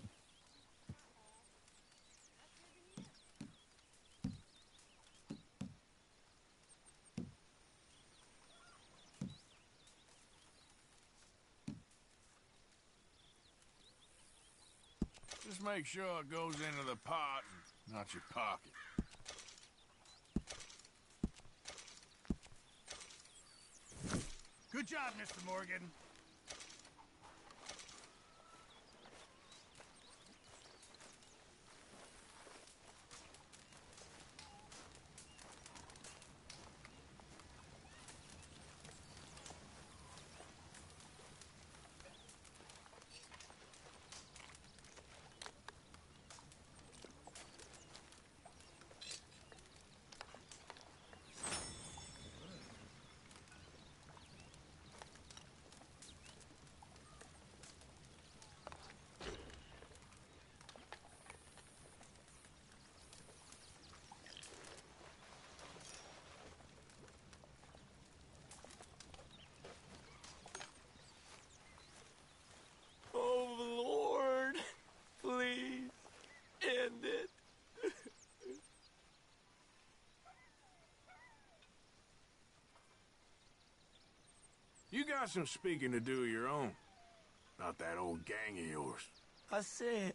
Just make sure it goes into the pot, not your pocket. Good job, Mr. Morgan. You got some speaking to do of your own. About that old gang of yours. I said,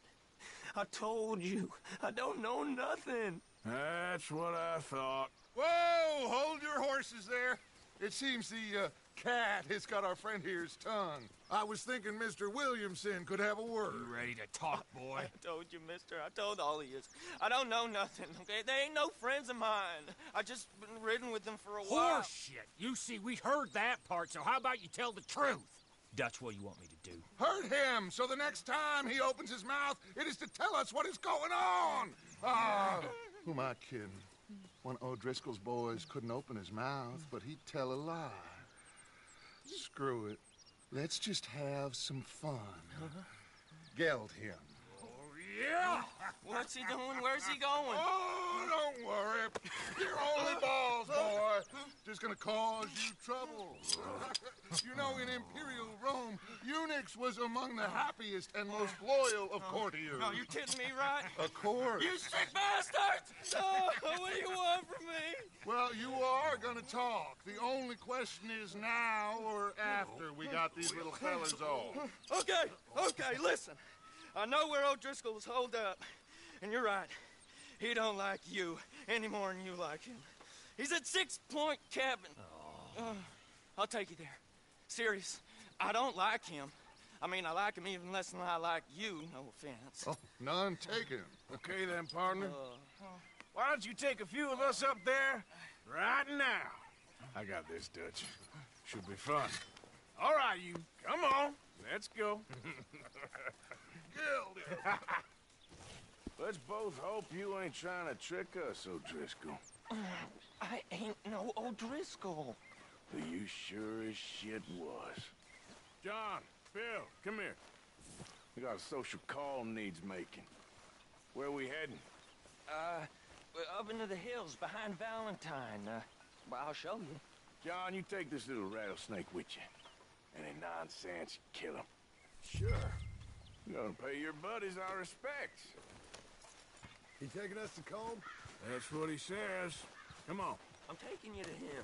I told you, I don't know nothing. That's what I thought. Whoa! Hold your horses there. It seems the cat has got our friend here's tongue. I was thinking Mr. Williamson could have a word. You ready to talk, boy? I told you, mister. I told all of you. I don't know nothing, okay? They ain't no friends of mine. I just been ridden with them for a while. Horseshit! You see, we heard that part, so how about you tell the truth? That's what you want me to do. Hurt him, so the next time he opens his mouth, it is to tell us what is going on. Ah, who am I kidding? One of O'Driscoll's boys couldn't open his mouth, but he'd tell a lie. Screw it. Let's just have some fun. Geld him. Yeah! What's he doing? Where's he going? Oh, don't worry. You're only balls, boy. Just gonna cause you trouble. You know, in Imperial Rome, eunuchs was among the happiest and most loyal of courtiers. No, you kidding me, right? Of course. You sick bastards! Oh, what do you want from me? Well, you are gonna talk. The only question is now or after we got these little fellas off. Okay, listen. I know where O'Driscoll's holed up, and you're right. He don't like you any more than you like him. He's at 6 Point Cabin. I'll take you there. Serious, I don't like him. I mean, I like him even less than I like you, no offense. Oh, none taken. Okay then, partner. Why don't you take a few of us up there right now? I got this, Dutch. Should be fun. All right, you. Come on. Let's go. Let's both hope you ain't trying to trick us, O'Driscoll. I ain't no O'Driscoll. You sure as shit was. John, Bill, come here. We got a social call needs making. Where we heading? Up into the hills behind Valentine. Well, I'll show you. John, you take this little rattlesnake with you. Any nonsense, kill him. Sure. You're gonna pay your buddies our respects. He taking us to Combe? That's what he says. Come on. I'm taking you to him.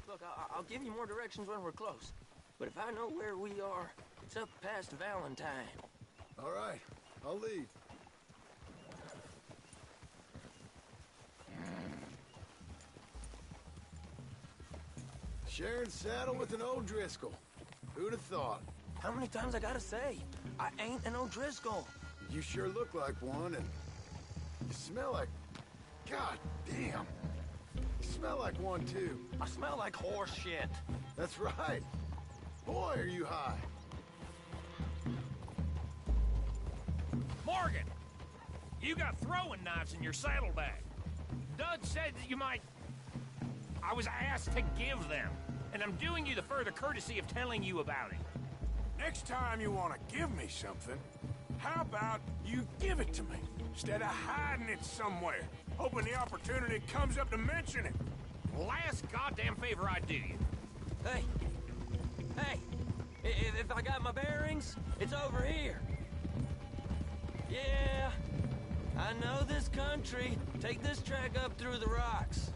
Look, I'll give you more directions when we're close. But if I know where we are, it's up past Valentine. All right, I'll leave. Sharing saddle with an O'Driscoll. Who'd have thought? How many times I gotta say? I ain't an O'Driscoll. You sure look like one, and you smell like... God damn. You smell like one, too. I smell like horse shit. That's right. Boy, are you high. Morgan! You got throwing knives in your saddlebag. Dud said that you might... I was asked to give them, and I'm doing you the further courtesy of telling you about it. Next time you want to give me something, how about you give it to me, instead of hiding it somewhere, hoping the opportunity comes up to mention it? Last goddamn favor I do you. Hey! If I got my bearings, it's over here. Yeah, I know this country. Take this track up through the rocks.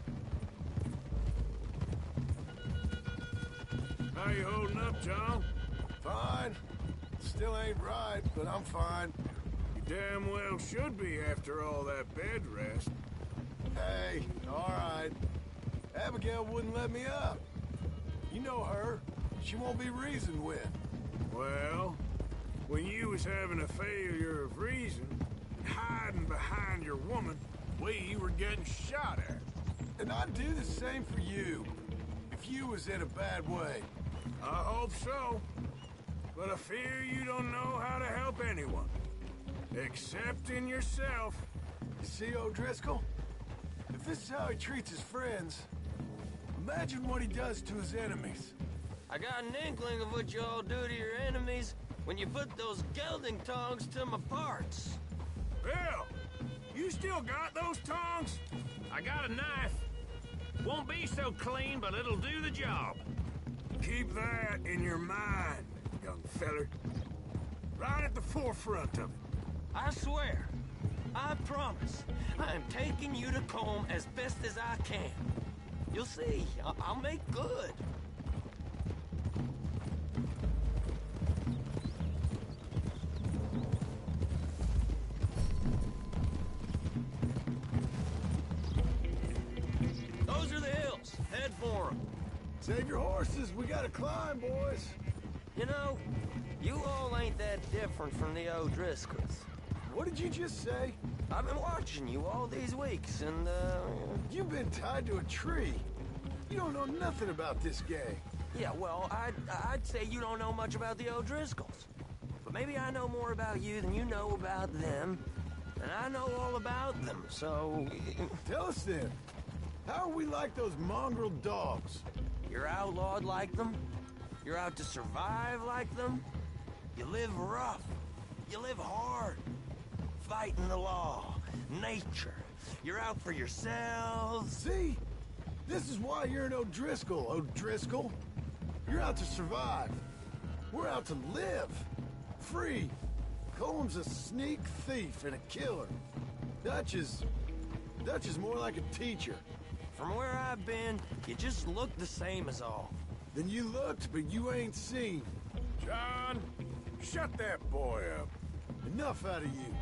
How you holding up, John? Fine. Still ain't right, but I'm fine. You damn well should be after all that bed rest. Hey, all right. Abigail wouldn't let me up. You know her. She won't be reasoned with. Well, when you was having a failure of reason, hiding behind your woman, we were getting shot at. And I'd do the same for you, if you was in a bad way. I hope so. But I fear you don't know how to help anyone. Except in yourself. You see, O'Driscoll? If this is how he treats his friends, imagine what he does to his enemies. I got an inkling of what you all do to your enemies when you put those gelding tongs to my parts. Bill, you still got those tongs? I got a knife. Won't be so clean, but it'll do the job. Keep that in your mind, young feller. Right at the forefront of it. I swear, I promise, I'm taking you to Colm as best as I can. You'll see, I'll make good. Those are the hills. Head for them. Save your horses. We gotta climb, boys. You know, you all ain't that different from the O'Driscolls. What did you just say? I've been watching you all these weeks, and, You've been tied to a tree. You don't know nothing about this gang. Yeah, well, I'd say you don't know much about the O'Driscolls. But maybe I know more about you than you know about them. And I know all about them, so... Tell us then. How are we like those mongrel dogs? You're outlawed like them. You're out to survive like them. You live rough. You live hard. Fighting the law. Nature. You're out for yourselves. See? This is why you're an O'Driscoll, O'Driscoll. You're out to survive. We're out to live. Free. Colm's a sneak thief and a killer. Dutch is more like a teacher. From where I've been, you just look the same as all. Then you looked, but you ain't seen. John, shut that boy up. Enough out of you.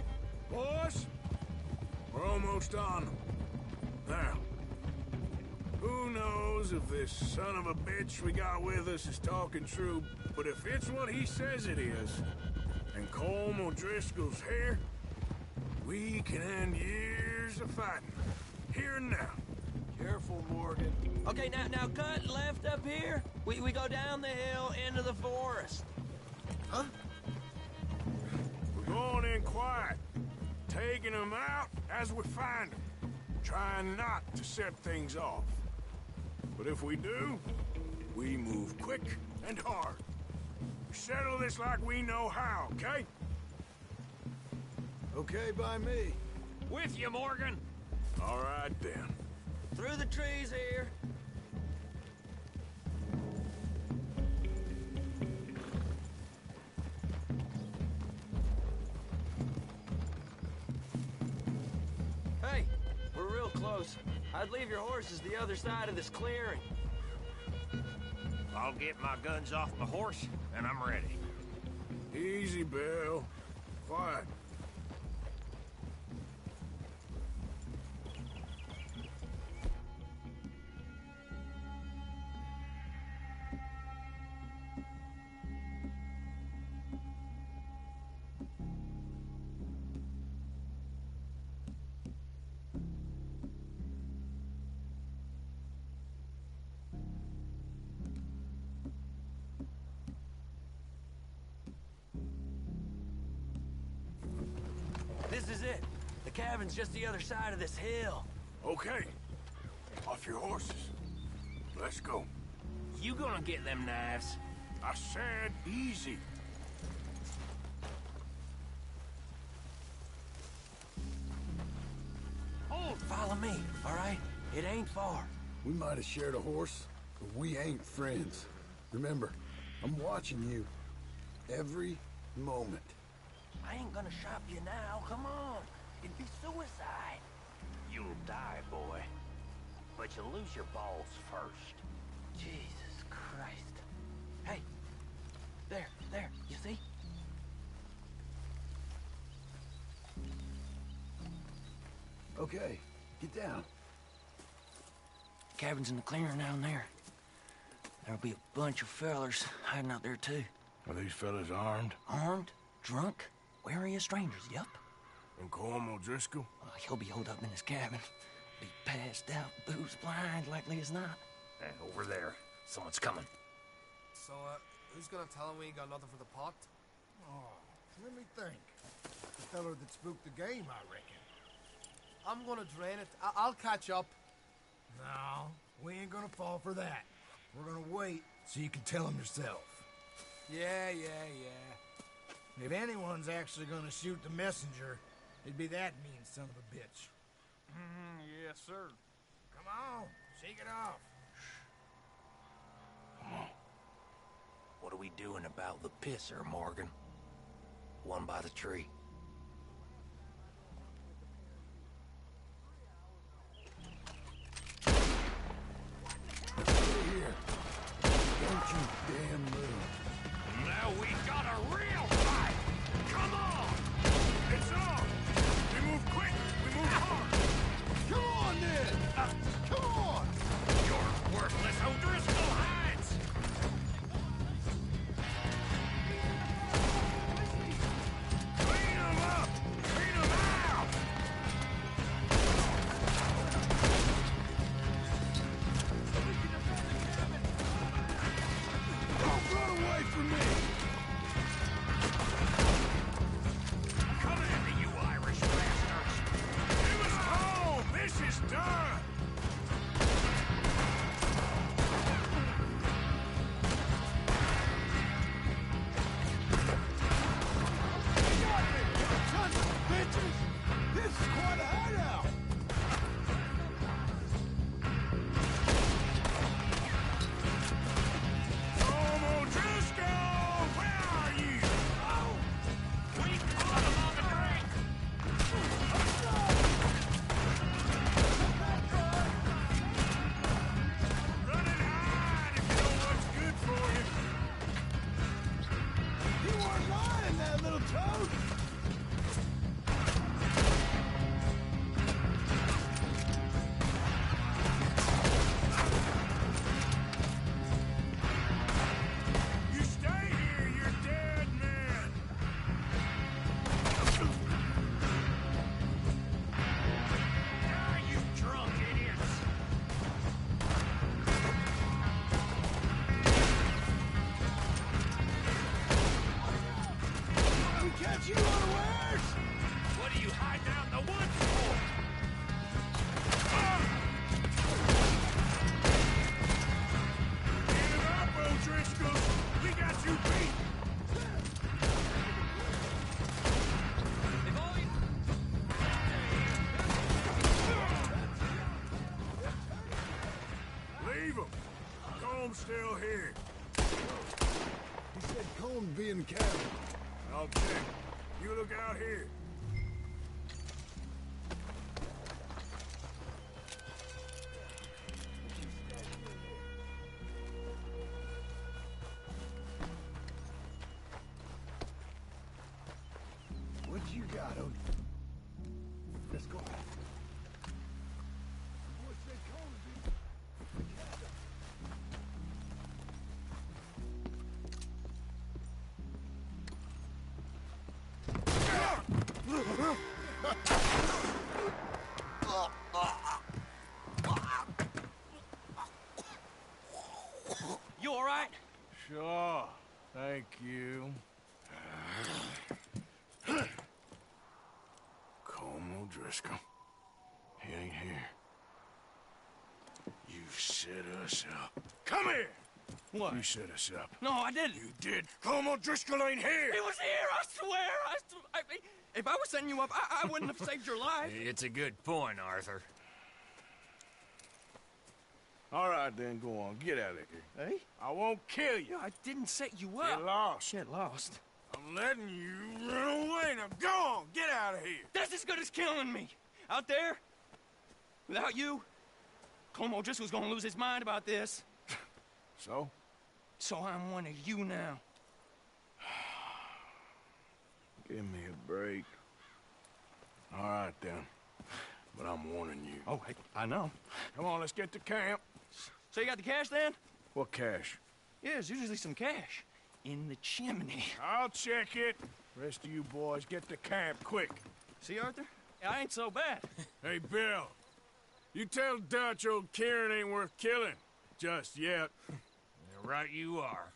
Boys, we're almost on them. Now, who knows if this son of a bitch we got with us is talking true, but if it's what he says it is, and Colm O'Driscoll's here, we can end years of fighting, here and now. Careful, Morgan. Okay, now cut left up here. We go down the hill into the forest. Huh? We're going in quiet, taking them out as we find them, trying not to set things off. But if we do, we move quick and hard. Settle this like we know how, okay? Okay by me. With you, Morgan. All right, then. Through the trees here. Hey, we're real close. I'd leave your horses the other side of this clearing. I'll get my guns off my horse, and I'm ready. Easy, Bill. Quiet. This is it. The cabin's just the other side of this hill. Okay. Off your horses. Let's go. You gonna get them knives? I said easy. Oh, follow me, all right? It ain't far. We might have shared a horse, but we ain't friends. Remember, I'm watching you. Every moment. I ain't gonna shop you now. Come on. It'd be suicide. You'll die, boy. But you'll lose your balls first. Jesus Christ. Hey. There. You see? Okay, get down. Cabin's in the clearing down there. There'll be a bunch of fellers hiding out there, too. Are these fellas armed? Armed? Drunk? Wary of strangers, yup. And Colm O'Driscoll? He'll be holed up in his cabin. Be passed out, booze blind, likely as not. Hey, over there. Someone's coming. So, who's gonna tell him we ain't got nothing for the pot? Oh, let me think. The feller that spooked the game, I reckon. I'm gonna drain it. I'll catch up. No, we ain't gonna fall for that. We're gonna wait so you can tell him yourself. Yeah. If anyone's actually gonna shoot the messenger, it'd be that mean son of a bitch. Yes, sir. Come on, shake it off. What are we doing about the pisser, Morgan? One by the tree. Stay here. Don't you damn move. Now we got a real fight! Come on! It's on! We move quick! We move hard! Come on, then! Come on! You're worthless O'Driscoll hides! Clean them up! Clean them out! Don't run away from me! Come at me, you Irish bastards! Give us home! This is done! Bitches! This is quite a hideout! Colm O'Driscoll! Where are you? We caught him on the drink! Run and hide if you know what's good for you! You weren't lying, that little toad! You stay here, you're dead men! Ah, you drunk idiots! We catch you unawares! What are you hiding out in the woods for? Get him up, O'Driscoll! We got you beat! Leave him! Colm's still here. He said Colm be in the cabin. I'll check. You look out here. What you got, Odie? Let's go. Boy said Colm be in the cabin. You all right? Sure. Thank you. Colm O'Driscoll. He ain't here. You set us up. Come here! What? You set us up. No, I didn't. You did. Colm O'Driscoll ain't here! He was here, I swear! If I was setting you up, I wouldn't have saved your life. It's a good point, Arthur. All right, then, go on. Get out of here. Hey? I won't kill you. I didn't set you up. Get lost. Get lost. I'm letting you run away. Now go on. Get out of here. That's as good as killing me. Out there, without you, Como Driscoll's gonna lose his mind about this. So? So I'm one of you now. Give me a break. All right, then. But I'm warning you. Oh, I know. Come on, let's get to camp. So you got the cash, then? What cash? Yeah, there's usually some cash. In the chimney. I'll check it. Rest of you boys, get to camp, quick. See, Arthur? I ain't so bad. Hey, Bill. You tell Dutch old Kieran ain't worth killing. Just yet. Yeah, right you are.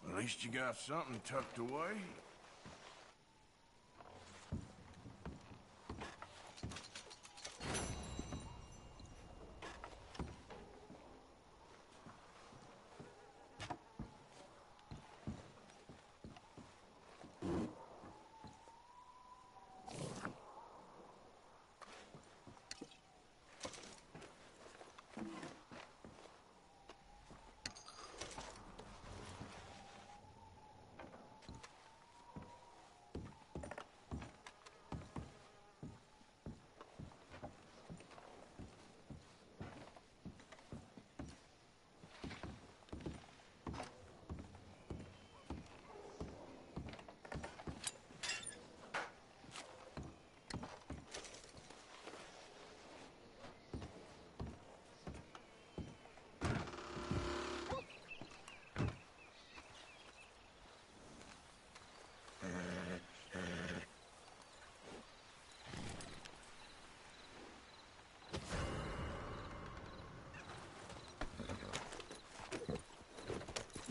At least you got something tucked away.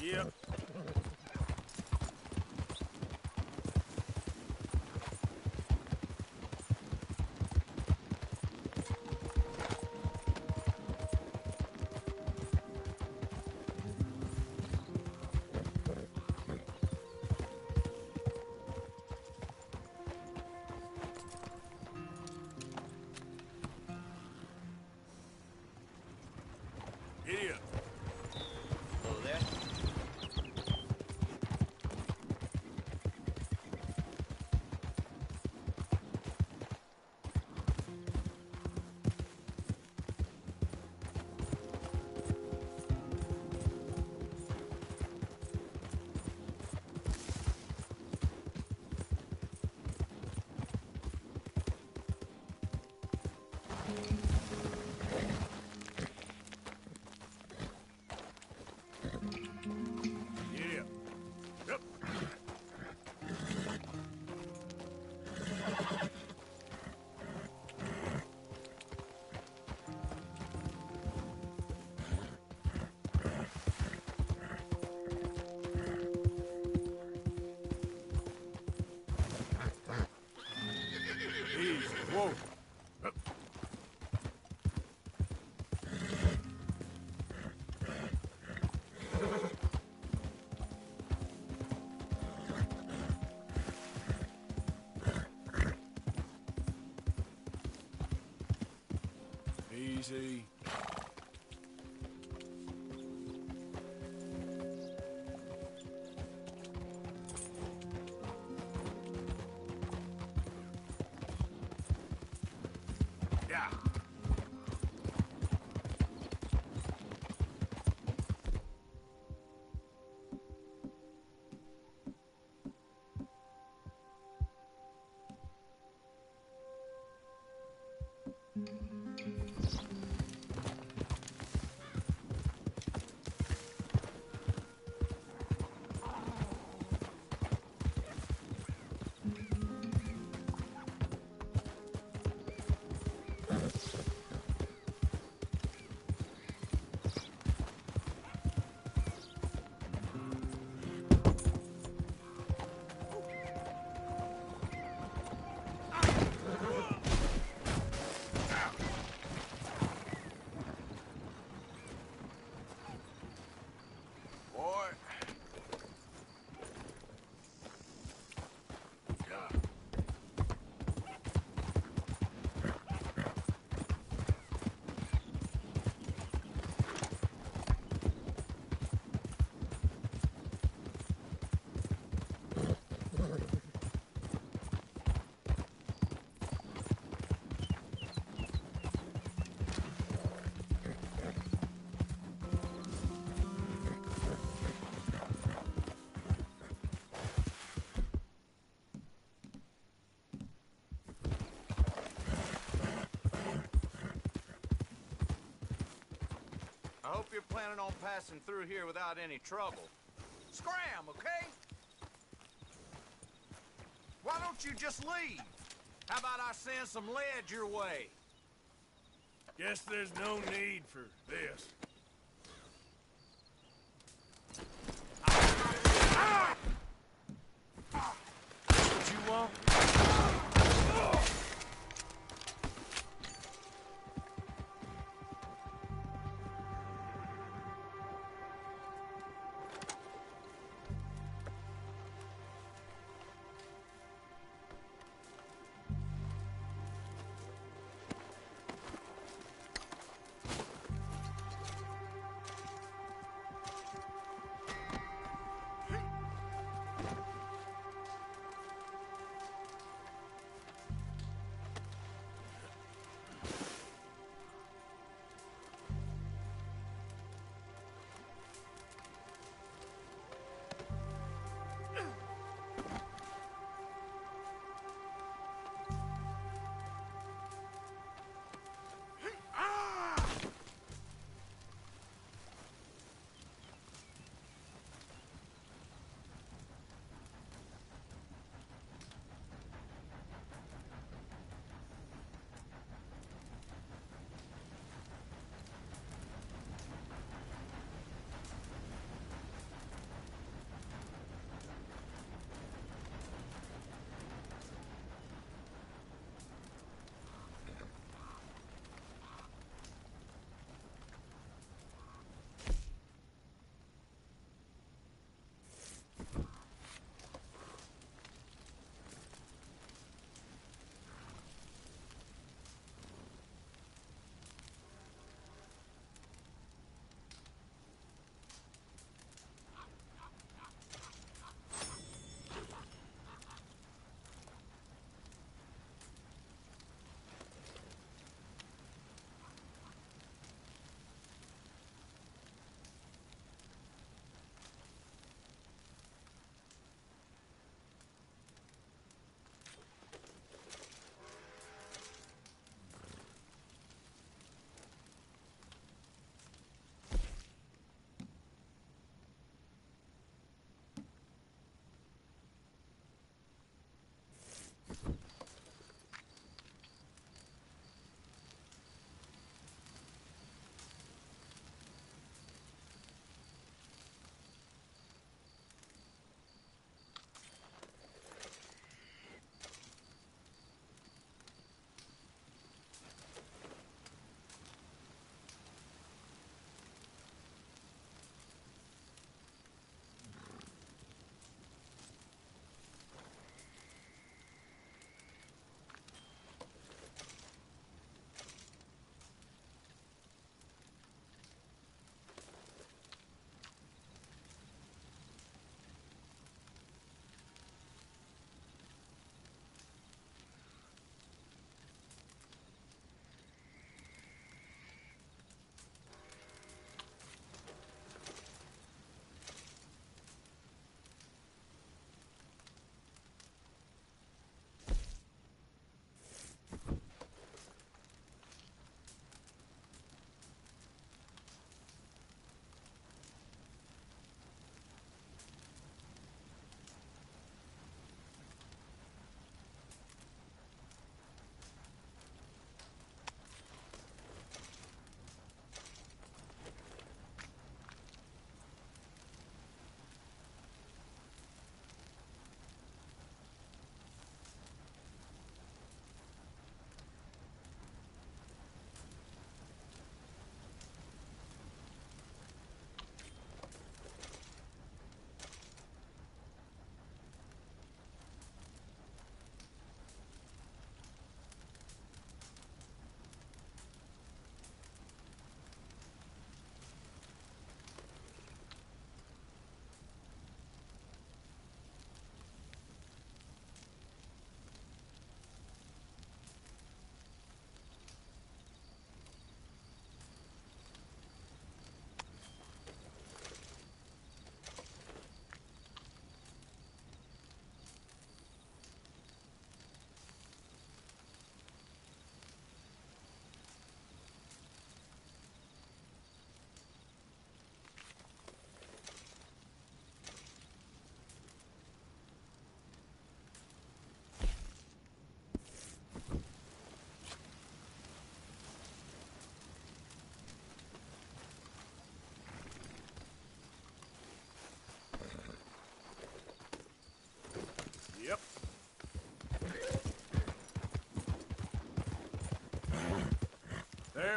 Yep. Idiot. Hello there. Idiot. Yep. Easy. Whoa. Up. see. Yeah. Boy. Yeah. I hope you're planning on passing through here without any trouble. Scram, okay? Why don't you just leave? How about I send some lead your way? Guess there's no need for this. What you want?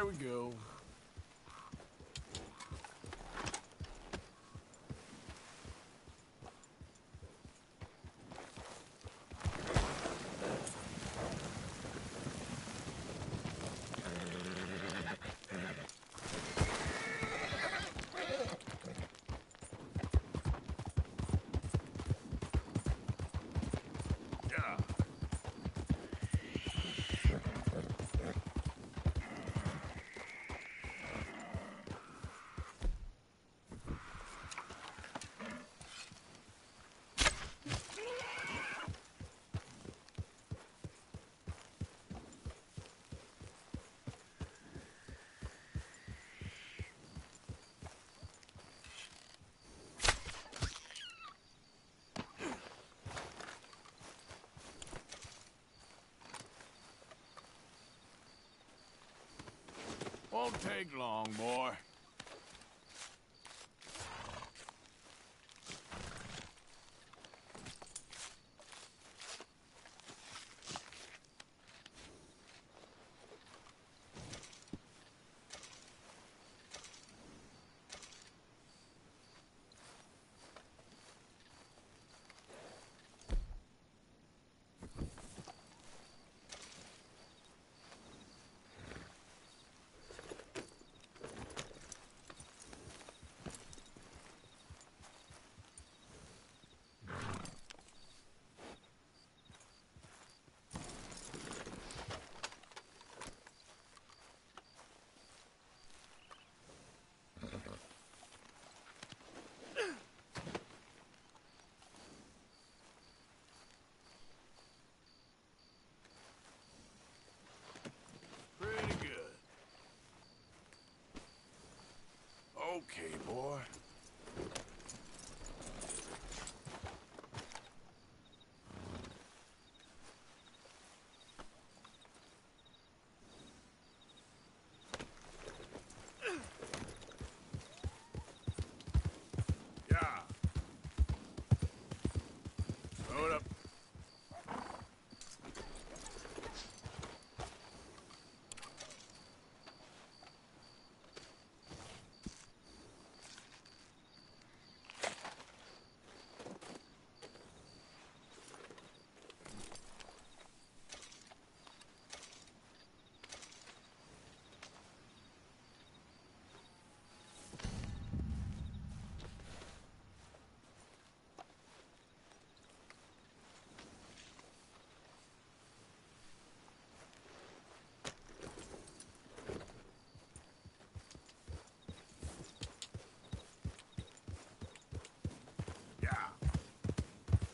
we go. Won't take long, boy. Pretty good. Okay, boy. Yeah. Load up.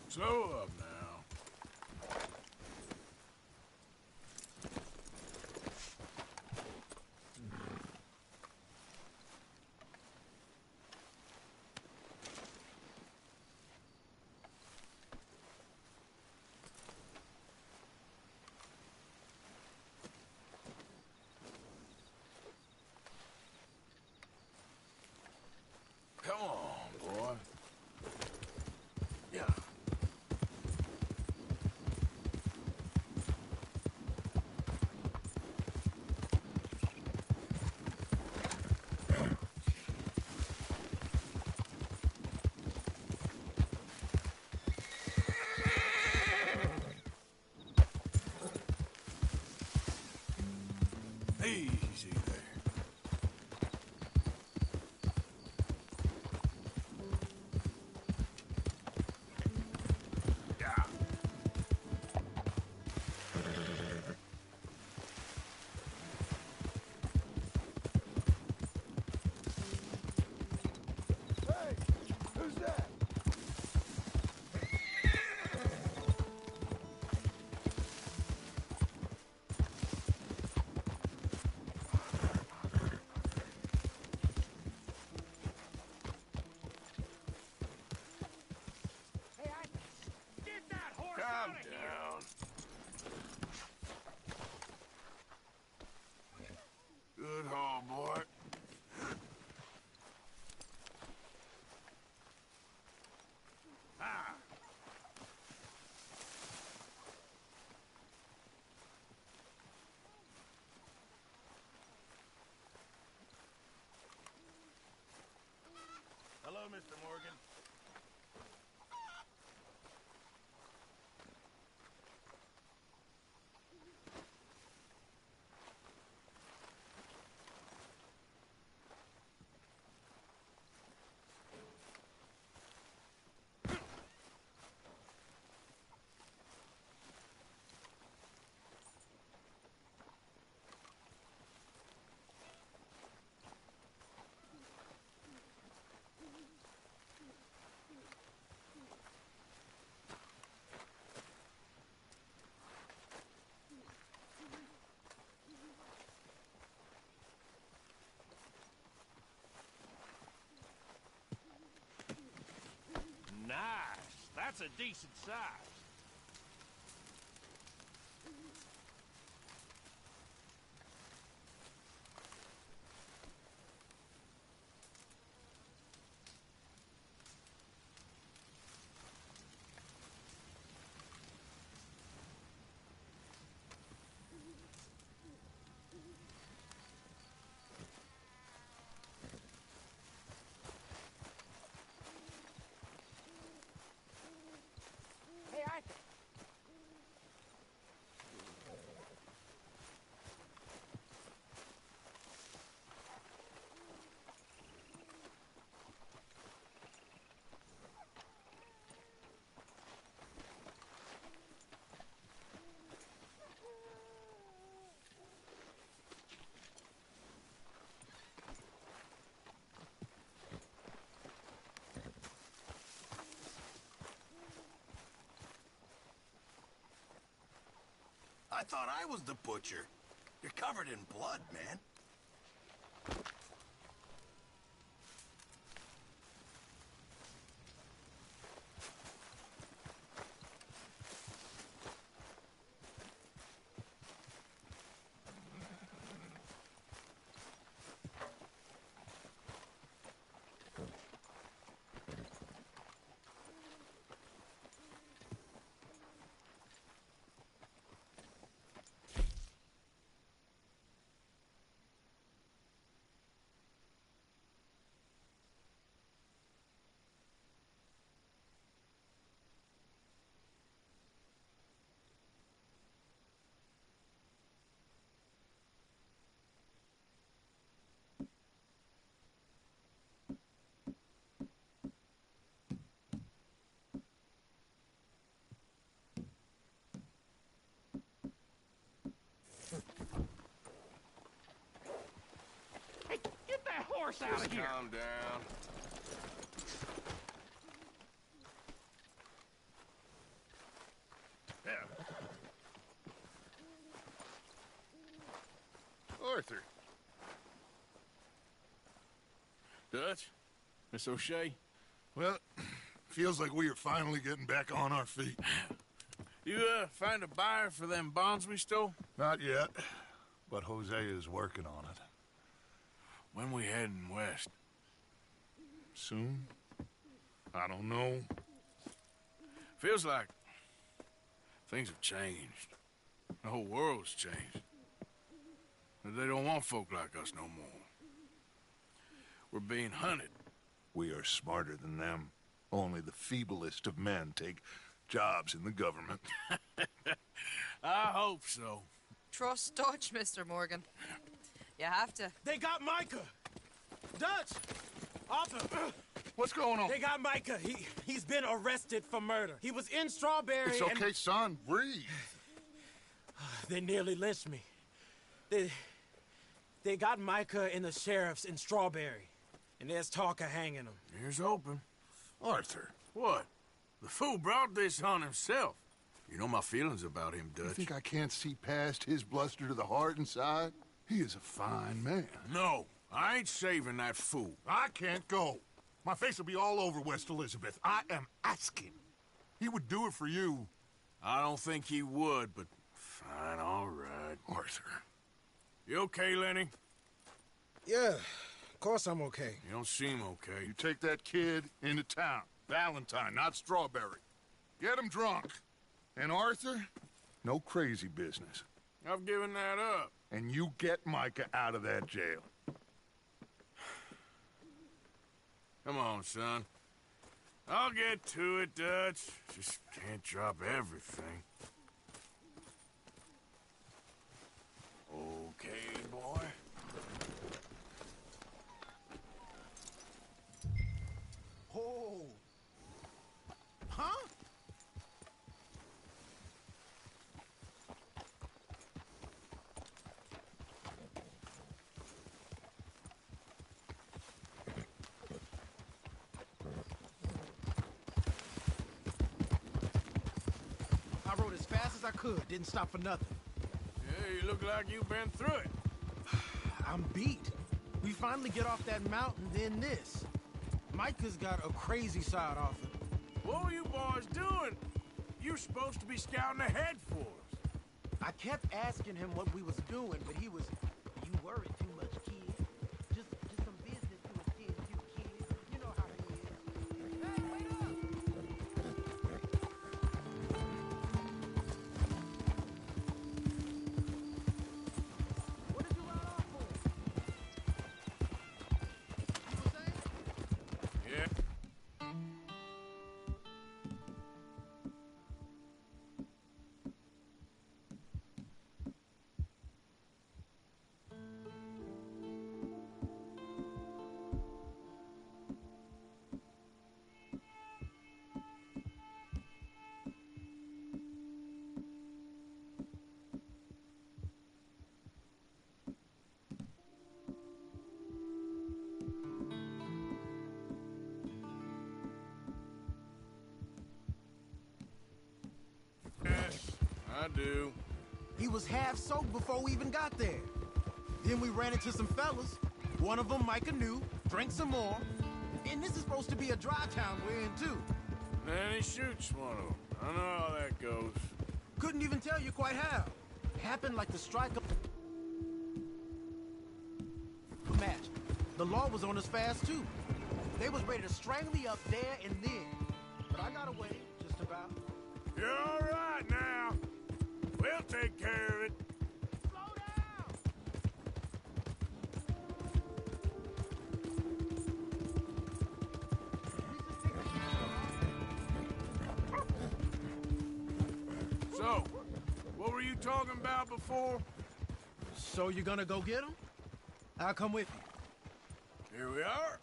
Slow up now. Come on, boy. Yeah. Mr. Morgan. Nice. That's a decent size. Hey, Arthur. I thought I was the butcher. You're covered in blood, man. Hey, get that horse out Just of here. calm down. Yeah. Arthur. Dutch? Miss O'Shea? Well, feels like we are finally getting back on our feet. You, find a buyer for them bonds we stole? Not yet, but Hosea is working on it. When we heading west? Soon? I don't know. Feels like things have changed. The whole world's changed. They don't want folk like us no more. We're being hunted. We are smarter than them. Only the feeblest of men take jobs in the government. I hope so. Trust Dutch, Mr. Morgan. You have to. They got Micah! Dutch! Arthur! What's going on? They got Micah. He's been arrested for murder. He was in Strawberry. It's okay, son. Breathe. They nearly lynched me. They got Micah and the sheriffs in Strawberry. And there's talk of hanging him. Here's hoping. Arthur. What? The fool brought this on himself. You know my feelings about him, Dutch. You think I can't see past his bluster to the heart inside? He is a fine man. No, I ain't saving that fool. I can't go. My face will be all over West Elizabeth. I am asking. He would do it for you. I don't think he would, but fine, all right. Arthur. You okay, Lenny? Yeah, of course I'm okay. You don't seem okay. You take that kid into town. Valentine, not Strawberry. Get him drunk. And Arthur, no crazy business. I've given that up. And you get Micah out of that jail. Come on, son. I'll get to it, Dutch. Just can't drop everything. Okay, boy. Oh. Huh? I rode as fast as I could, didn't stop for nothing. Yeah, you look like you've been through it. I'm beat. We finally get off that mountain, then this. Micah's got a crazy side off it. What were you boys doing? You're supposed to be scouting ahead for us. I kept asking him what we was doing, but he was, "You worry too much, kid. Just some business to attend to, kid. You know how he is." Hey, wait up! What did you ride off for? You were saying? Yeah. Yes, I do. He was half soaked before we even got there. Then we ran into some fellas. One of them Micah knew, drank some more. And this is supposed to be a dry town we're in, too. Then he shoots one of them. I know how that goes. Couldn't even tell you quite how. Happened like the strike of the match. The law was on us fast, too. They was ready to strangle me up there and then. But I got away, just about. You're all right now. We'll take care of it. Slow down! So, what were you talking about before? So you're gonna go get him? I'll come with you. Here we are.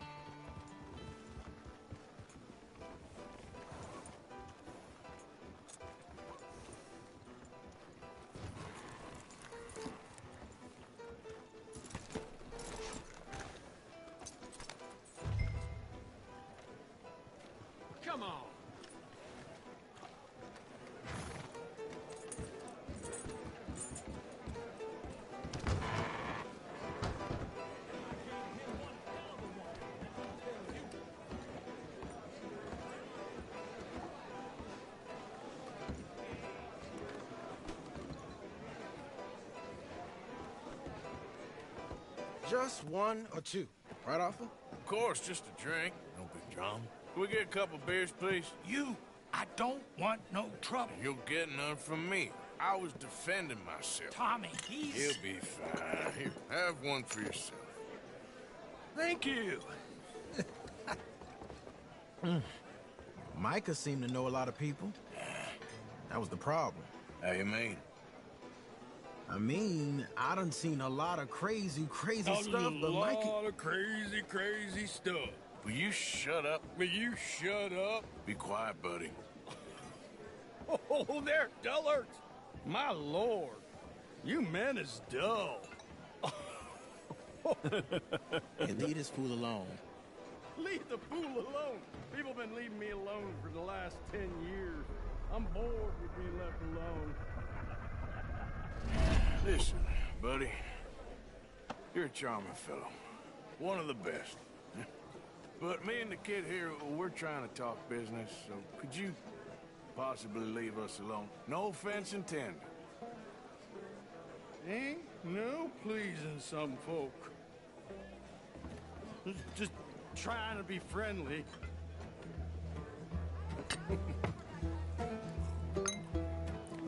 Come on. Just one or two. Right, Arthur? Of course, just a drink. No big drama. Can we get a couple beers, please? I don't want no trouble. You'll get none from me. I was defending myself. Tommy, he's... He'll be fine. Here, have one for yourself. Thank you. Micah seemed to know a lot of people. That was the problem. How you mean? I mean, I done seen a lot of crazy stuff, but Micah... A lot of crazy stuff. Will you shut up? Will you shut up? Be quiet, buddy. Oh, they're dullards. My lord, you men is dull. Hey, leave this fool alone. Leave the fool alone. People been leaving me alone for the last 10 years. I'm bored with being left alone. Listen, buddy. You're a charming fellow. One of the best. But me and the kid here, we're trying to talk business, so could you possibly leave us alone? No offense intended. Ain't no pleasing some folk. Just trying to be friendly.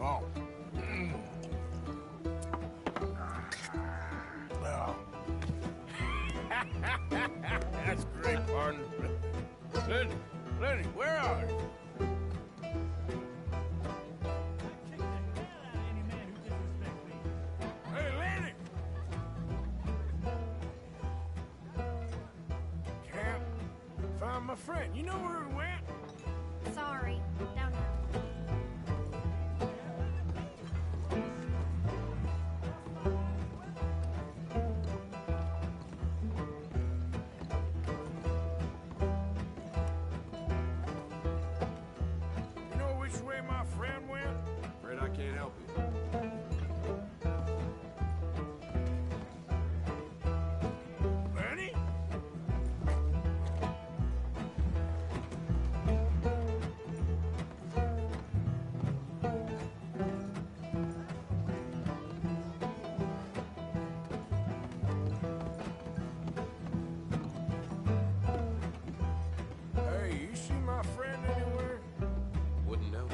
Oh. Well. That's great, partner. Lenny, Lenny, where are you? Hey, Lenny! Can't find my friend. You know where he went? Sorry, don't know. You know which way my friend went? Afraid I can't help you. Lenny? Hey, you see my friend anywhere? Wouldn't know.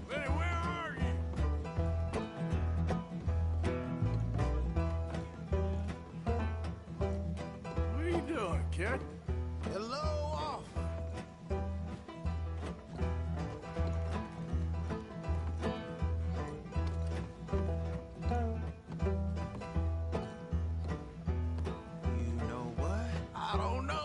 Lenny, where are you? What are you doing, kid? Hello, officer. You know what? I don't know.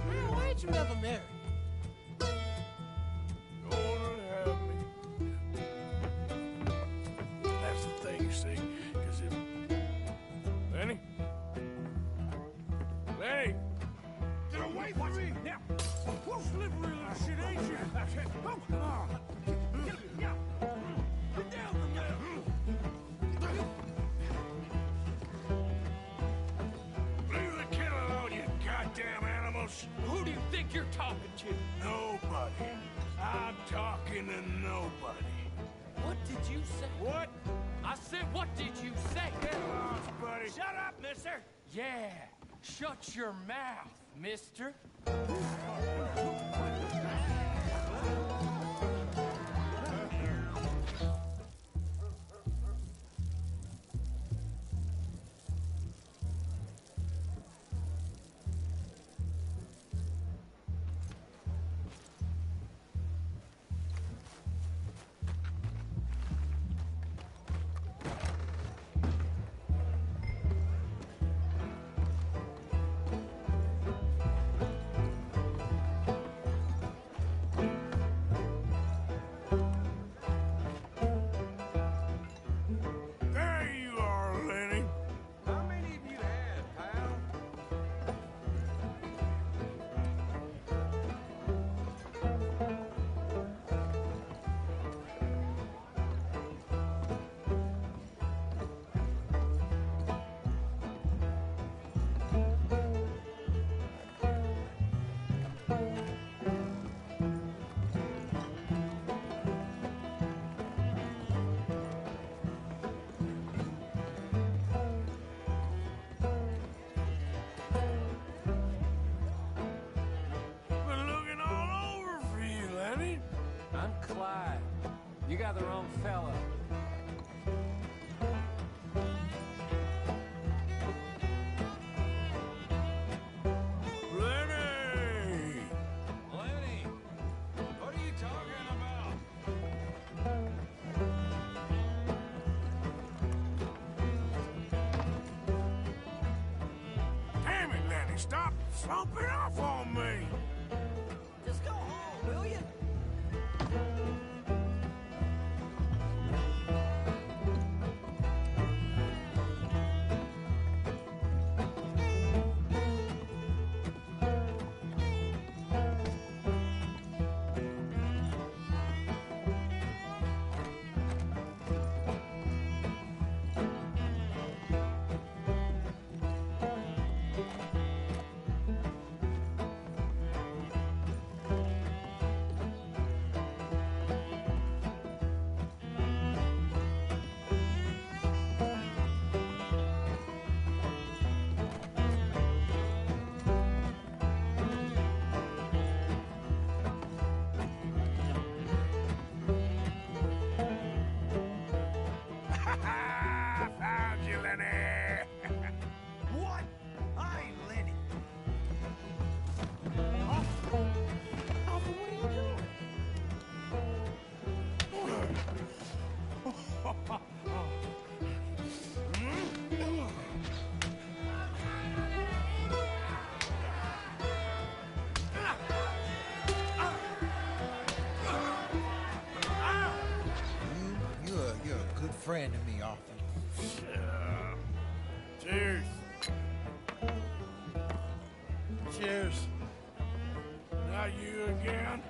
Man, why ain't you never married? Gonna have me. That's the thing, you see, because it... Lenny? Lenny! Get away from me! Now! Whoa, slippery little shit, ain't you? Oh, get down from there! Leave the kid alone, you goddamn animals! Who do you think you're talking to? Nobody. I'm talking to nobody. What did you say? What? I said, what did you say? Get lost, buddy. Shut up, mister. Yeah, shut your mouth, mister. There you are, Lenny. How many of you had, pal? Been looking all over for you, Lenny. I'm Clyde. You got the wrong fella. Lenny! Lenny, what are you talking about? Damn it, Lenny, stop slumping off on me. Just go home, will you? friend to me, Arthur. Cheers. Cheers. Not you again?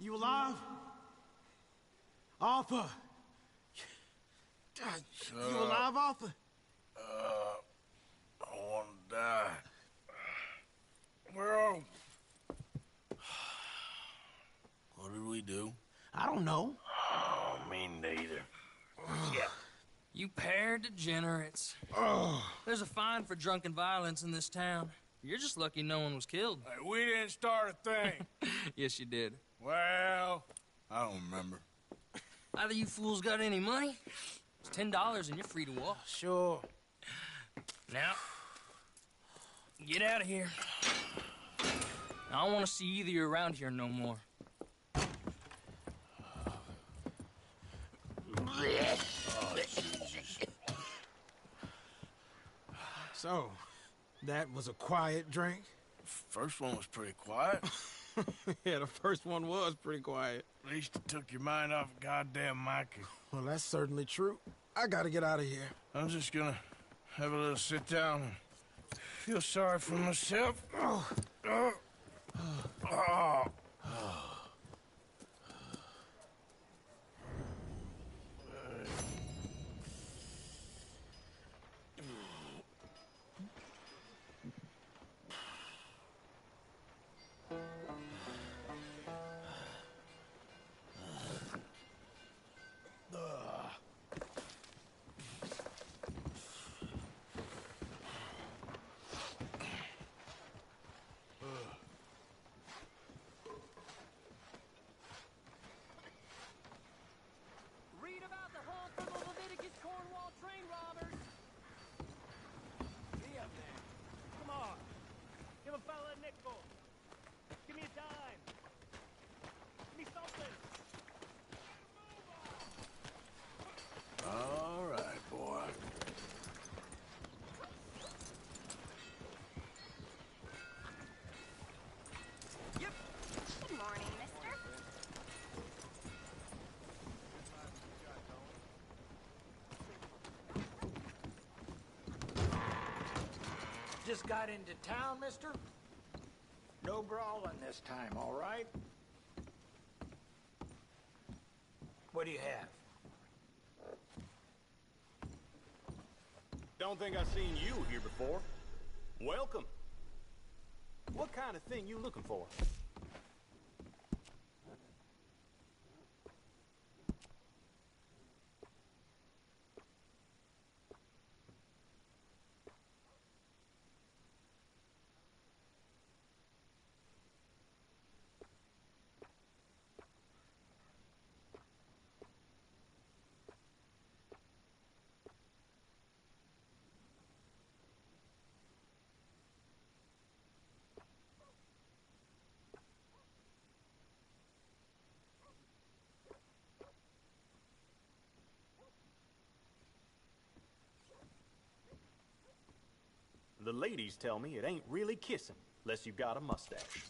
You alive? Arthur! You alive, Arthur? I want to die. Well, what did we do? I don't know. Oh, me neither. Yeah. You pair degenerates. There's a fine for drunken violence in this town. You're just lucky no one was killed. Hey, we didn't start a thing. Yes, you did. Well, I don't remember. Either you fools got any money, it's $10 and you're free to walk. Sure. Now, get out of here. I don't want to see either of you around here no more. Oh, Jesus. So, that was a quiet drink? First one was pretty quiet. Yeah, the first one was pretty quiet. At least it took your mind off goddamn Mikey. Well, that's certainly true. I gotta get out of here. I'm just gonna have a little sit down and feel sorry for myself. Read about the hunt for the Leviticus Cornwall train robbers. Me up there. Come on. Give a fella a nickel. Give me a dime. Give me something. All right, boy. Good morning, mister. Just got into town, mister? No brawling this time, all right? What do you have? Don't think I've seen you here before. Welcome. What kind of thing you looking for? The ladies tell me it ain't really kissing unless you've got a mustache.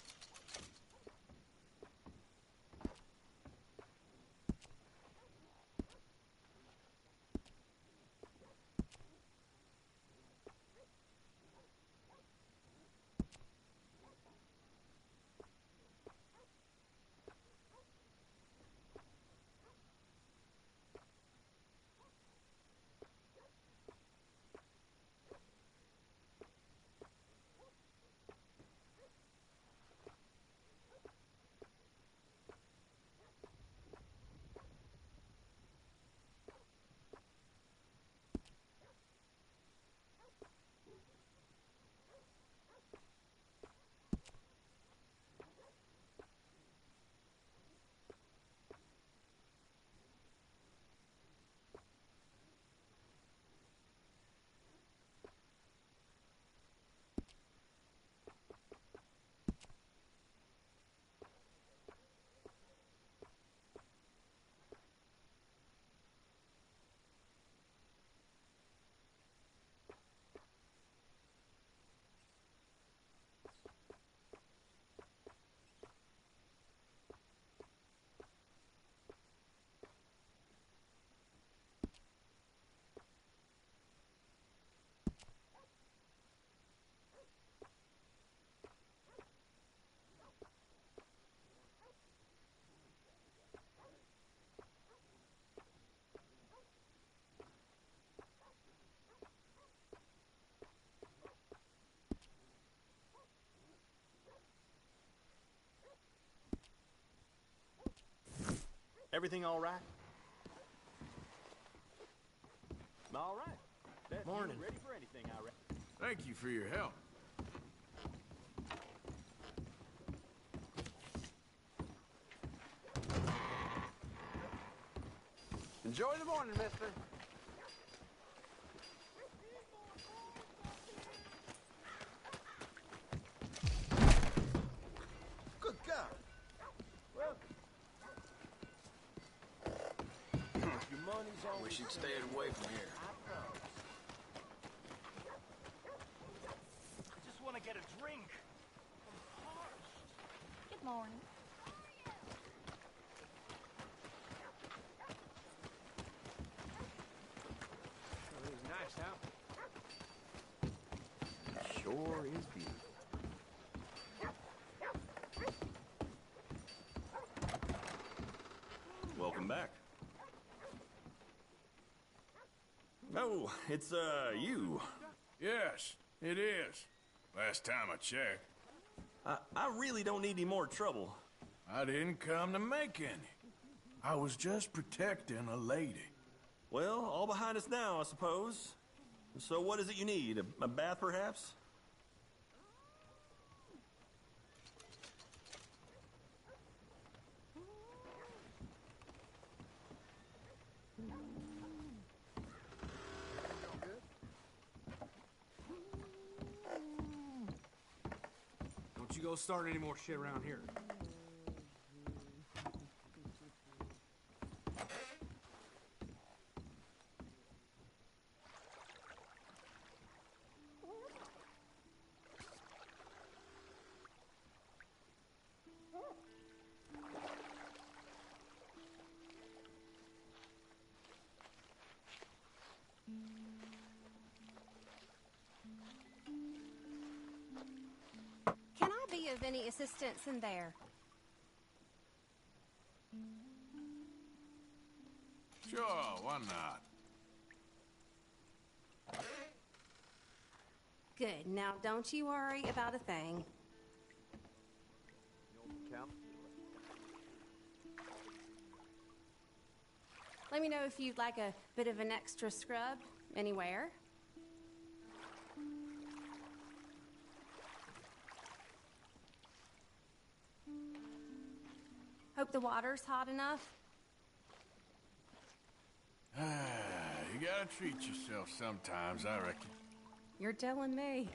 Everything all right? All right. Beth, Morning. you ready for anything, I reckon. Thank you for your help. Enjoy the morning, mister. Good God. Your money's on. Wish you'd stayed away from here. I just want to get a drink. Good morning. It was nice out. Sure is beautiful. Welcome back. Oh, it's, you. Yes, it is. Last time I checked. I really don't need any more trouble. I didn't come to make any. I was just protecting a lady. Well, all behind us now, I suppose. So what is it you need? A bath, perhaps? Don't you go starting any more shit around here. Can I be of any assistance in there? Sure, why not? Good. Now, don't you worry about a thing. Let me know if you'd like a bit of an extra scrub anywhere. Hope the water's hot enough. You gotta treat yourself sometimes, I reckon. You're telling me.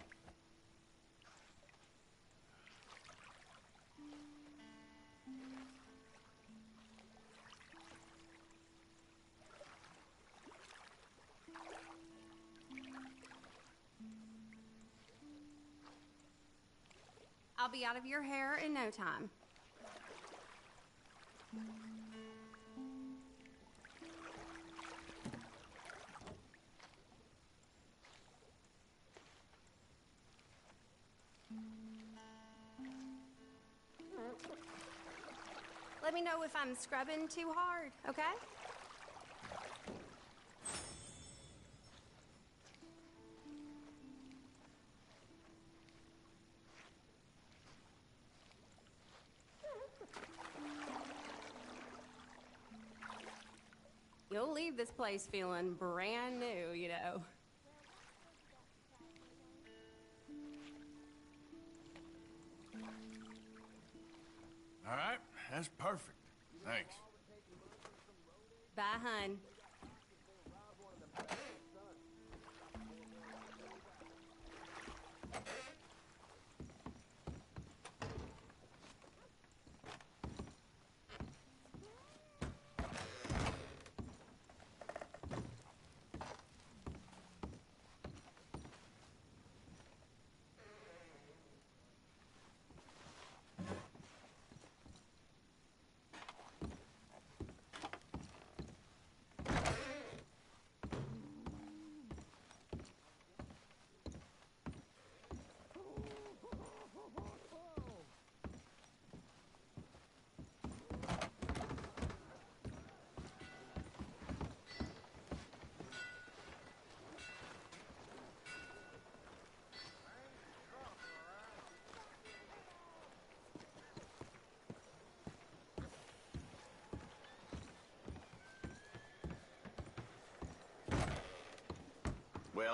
I'll be out of your hair in no time. Let me know if I'm scrubbing too hard, okay? You'll leave this place feeling brand new, you know. All right, that's perfect. Thanks. Bye, hun.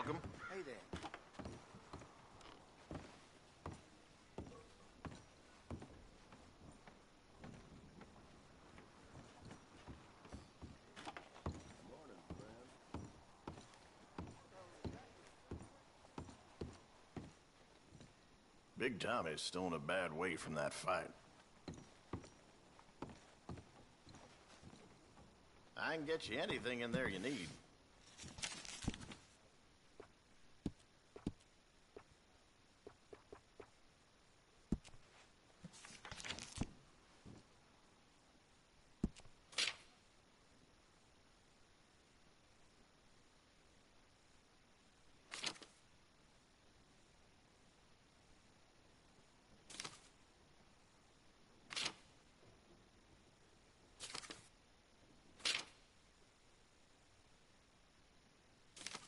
Welcome. Hey there. Big Tommy's still in a bad way from that fight. I can get you anything in there you need.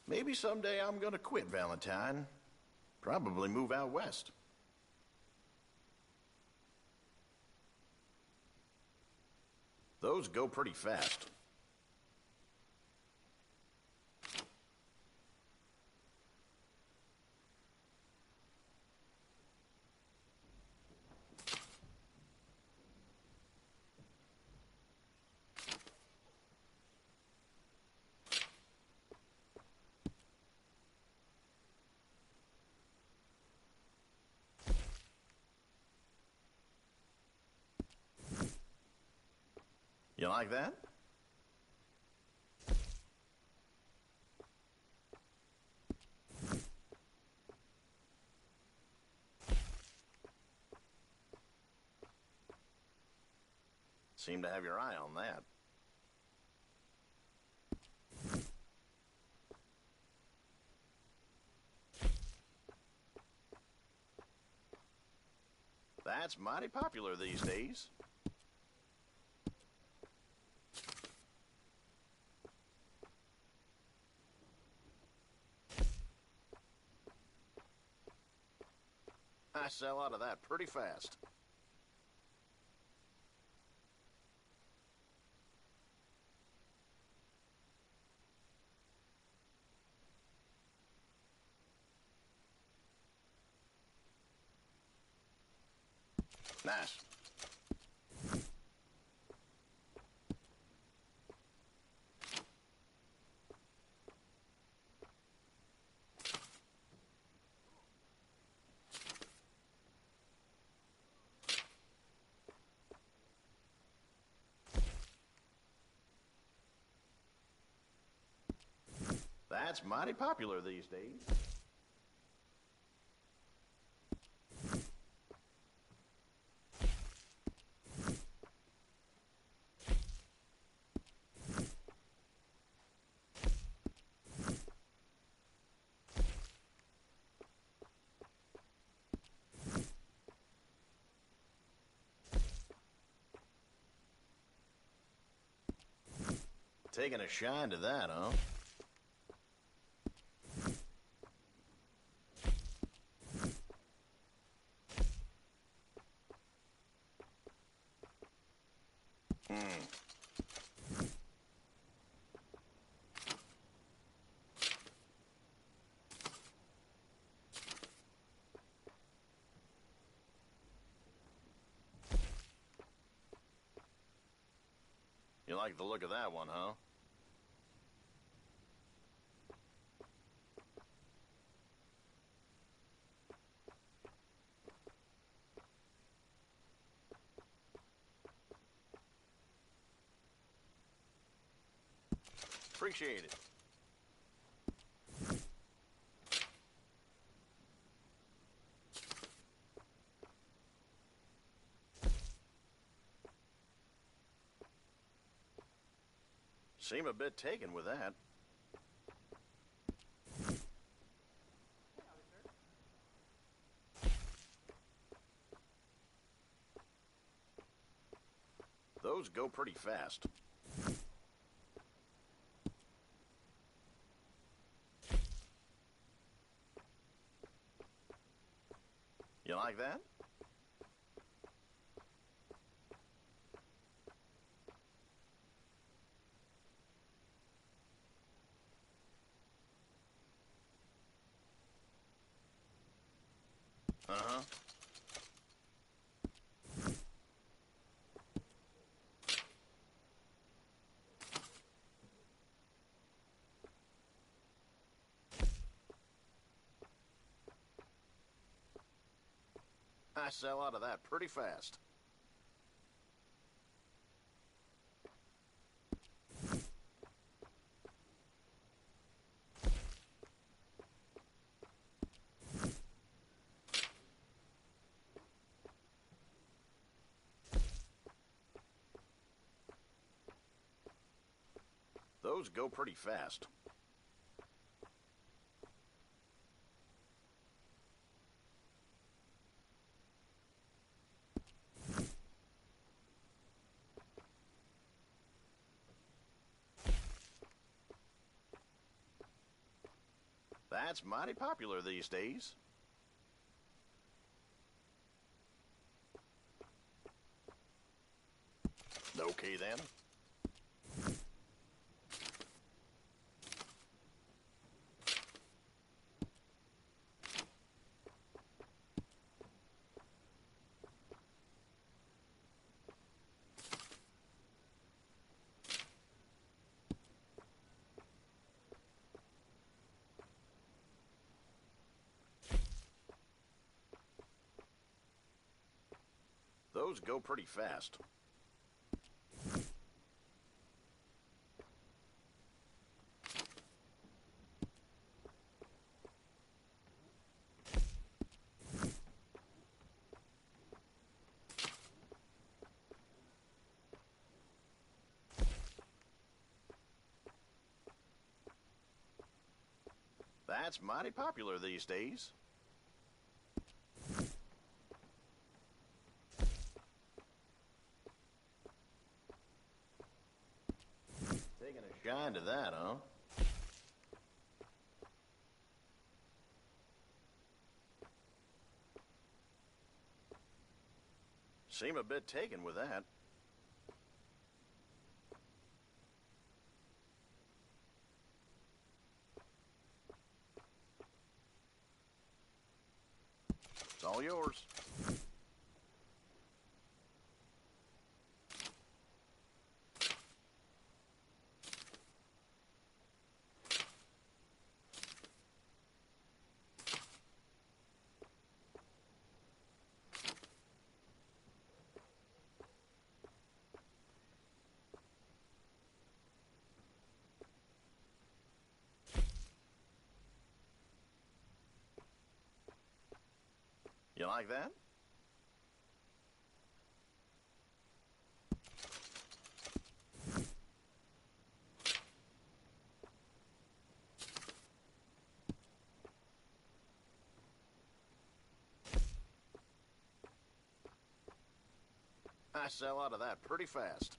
Maybe someday I'm gonna quit Valentine. Probably move out west. Those go pretty fast. You like that? Seem to have your eye on that. That's mighty popular these days. I sell out of that pretty fast. Nice. That's mighty popular these days. Taking a shine to that, huh? You like the look of that one, huh? Appreciate it. Seem a bit taken with that. Those go pretty fast. You like that? Uh-huh. I sell out of that pretty fast. Those go pretty fast. That's mighty popular these days. Okay, then. Those go pretty fast. That's mighty popular these days. Taking a shine to that, huh? Seem a bit taken with that. It's all yours. You like that? I sell out of that pretty fast.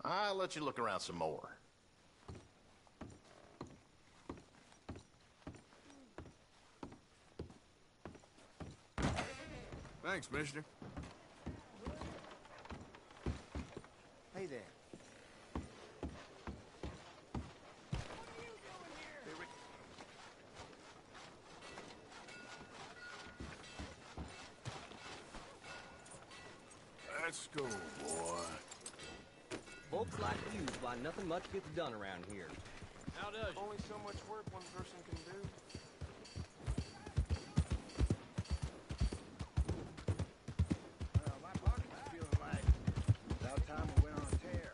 I'll let you look around some more. Thanks, mister. Hey there. Let's go, boy. Folks like you is why nothing much gets done around here. How does? Only so much work one person can do. My pocket's feeling like about time we went on a tear.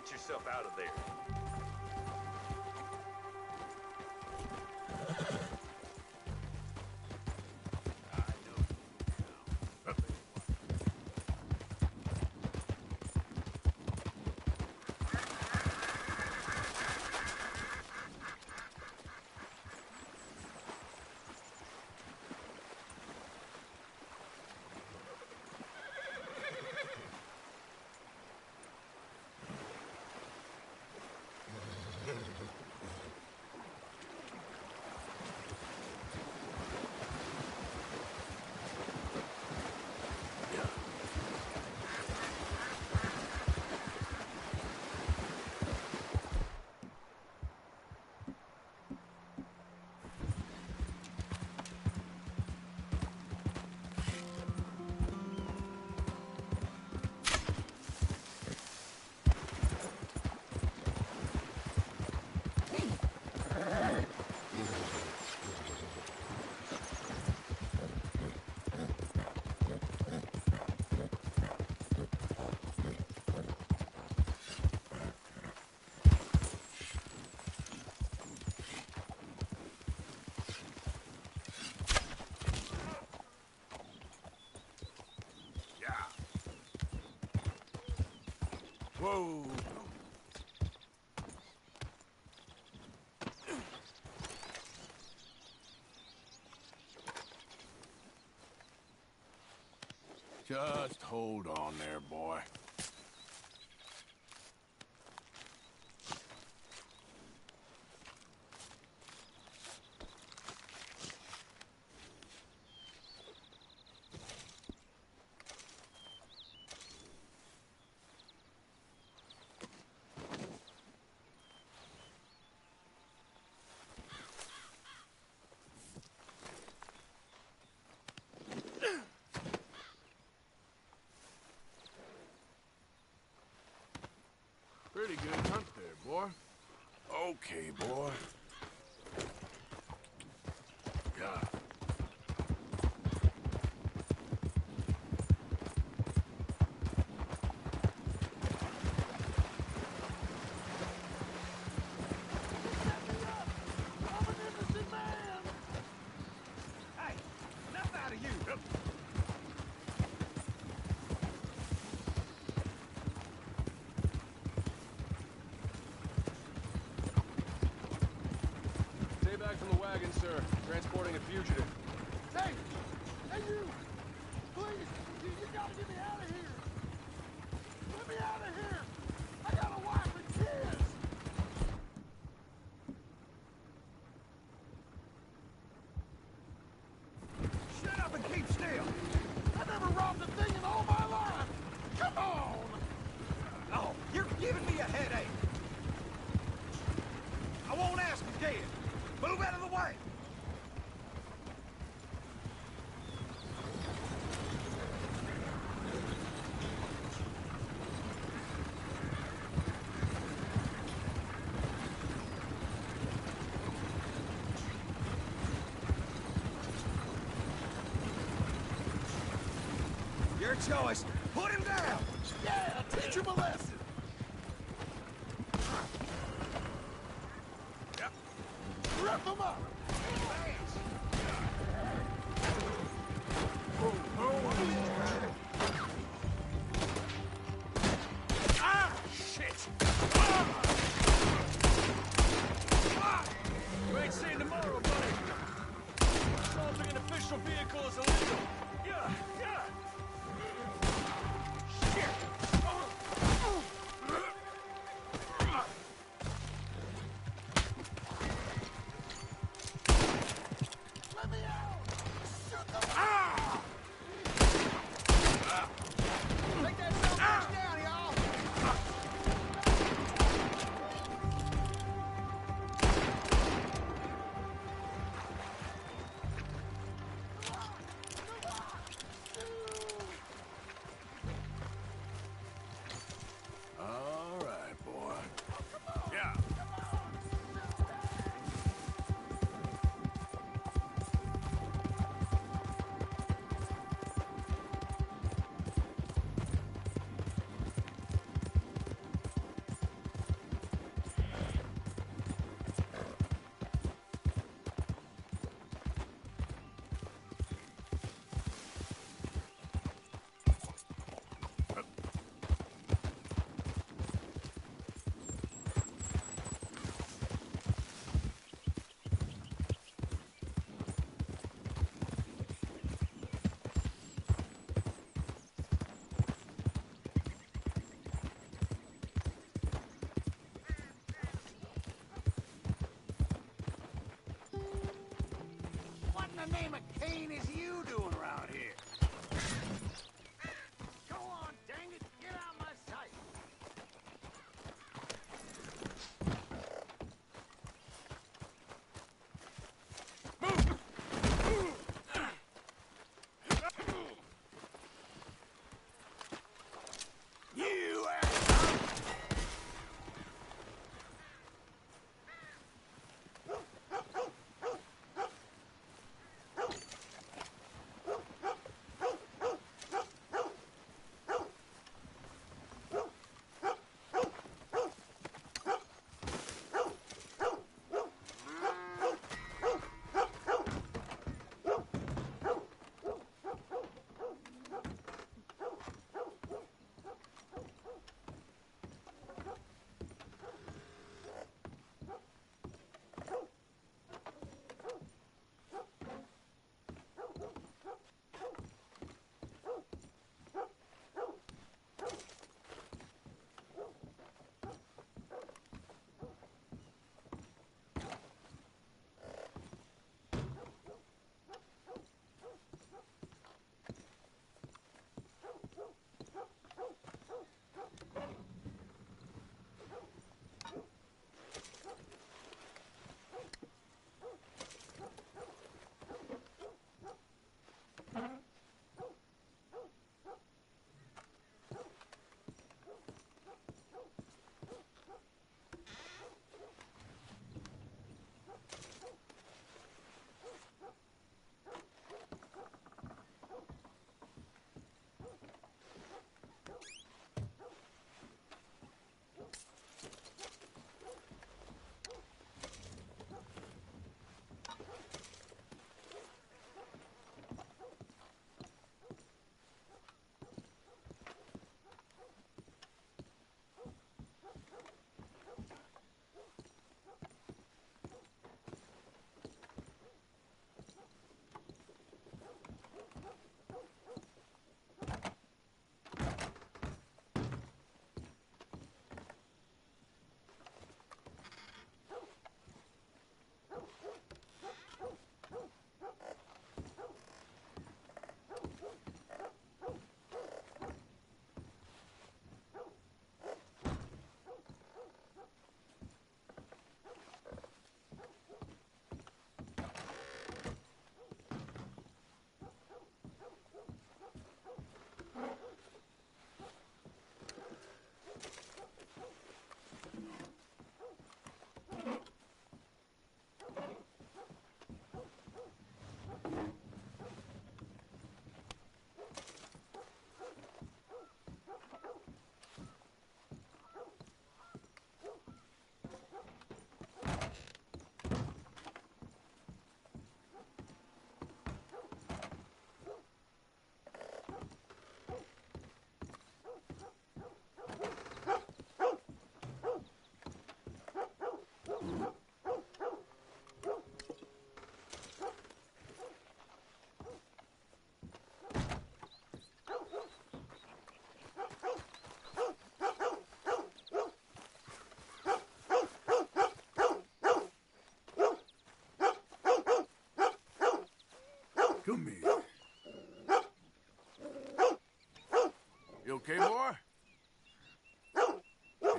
get yourself out of there. Whoa. Just hold on there, boy. Pretty good hunt there, boy. Okay, boy. Yeah. Hey, enough out of you. Stay back from the wagon, sir. Transporting a fugitive. Hey! Hey, you! Please! You gotta get me out of here! Get me out of here! I got a wife and kids! Shut up and keep still. I never robbed a thing in all my life! Come on! Oh, you're giving me a headache. I won't ask again. Move out of the way. Your choice. Put him down. Yeah, teach him a lesson! Rip him up! Ah, shit. You ain't seeing tomorrow, buddy. Assaulting an official vehicle is illegal. Yeah, yeah. Shit.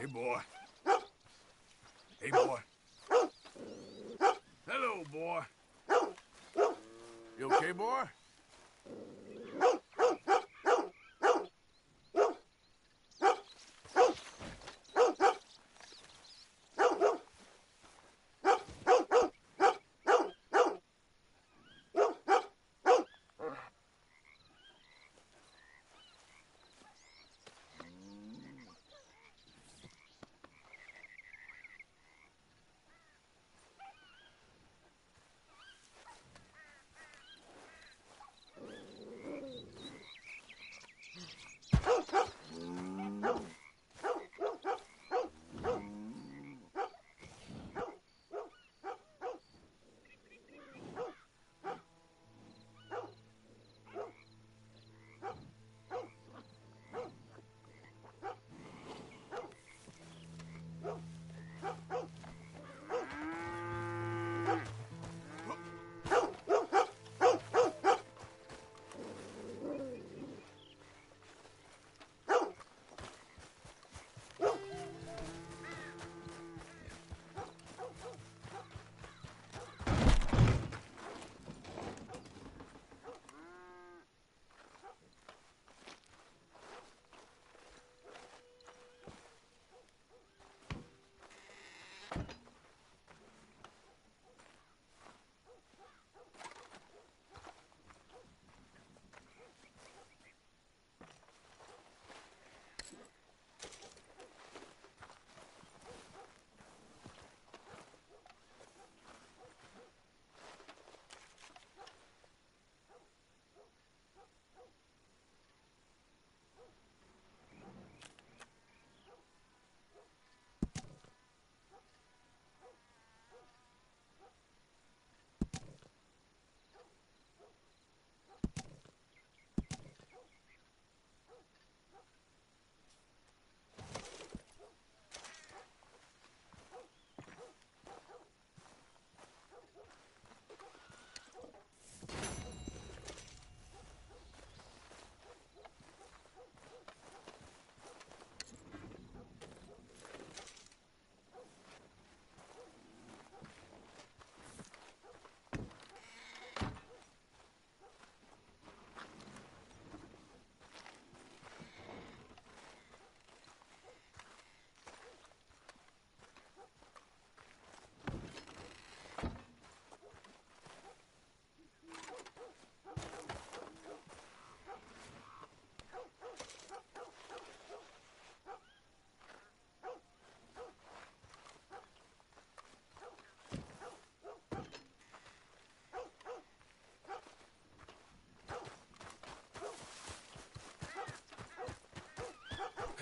Hey, boy. Hey, boy. Hello, boy. You okay, boy?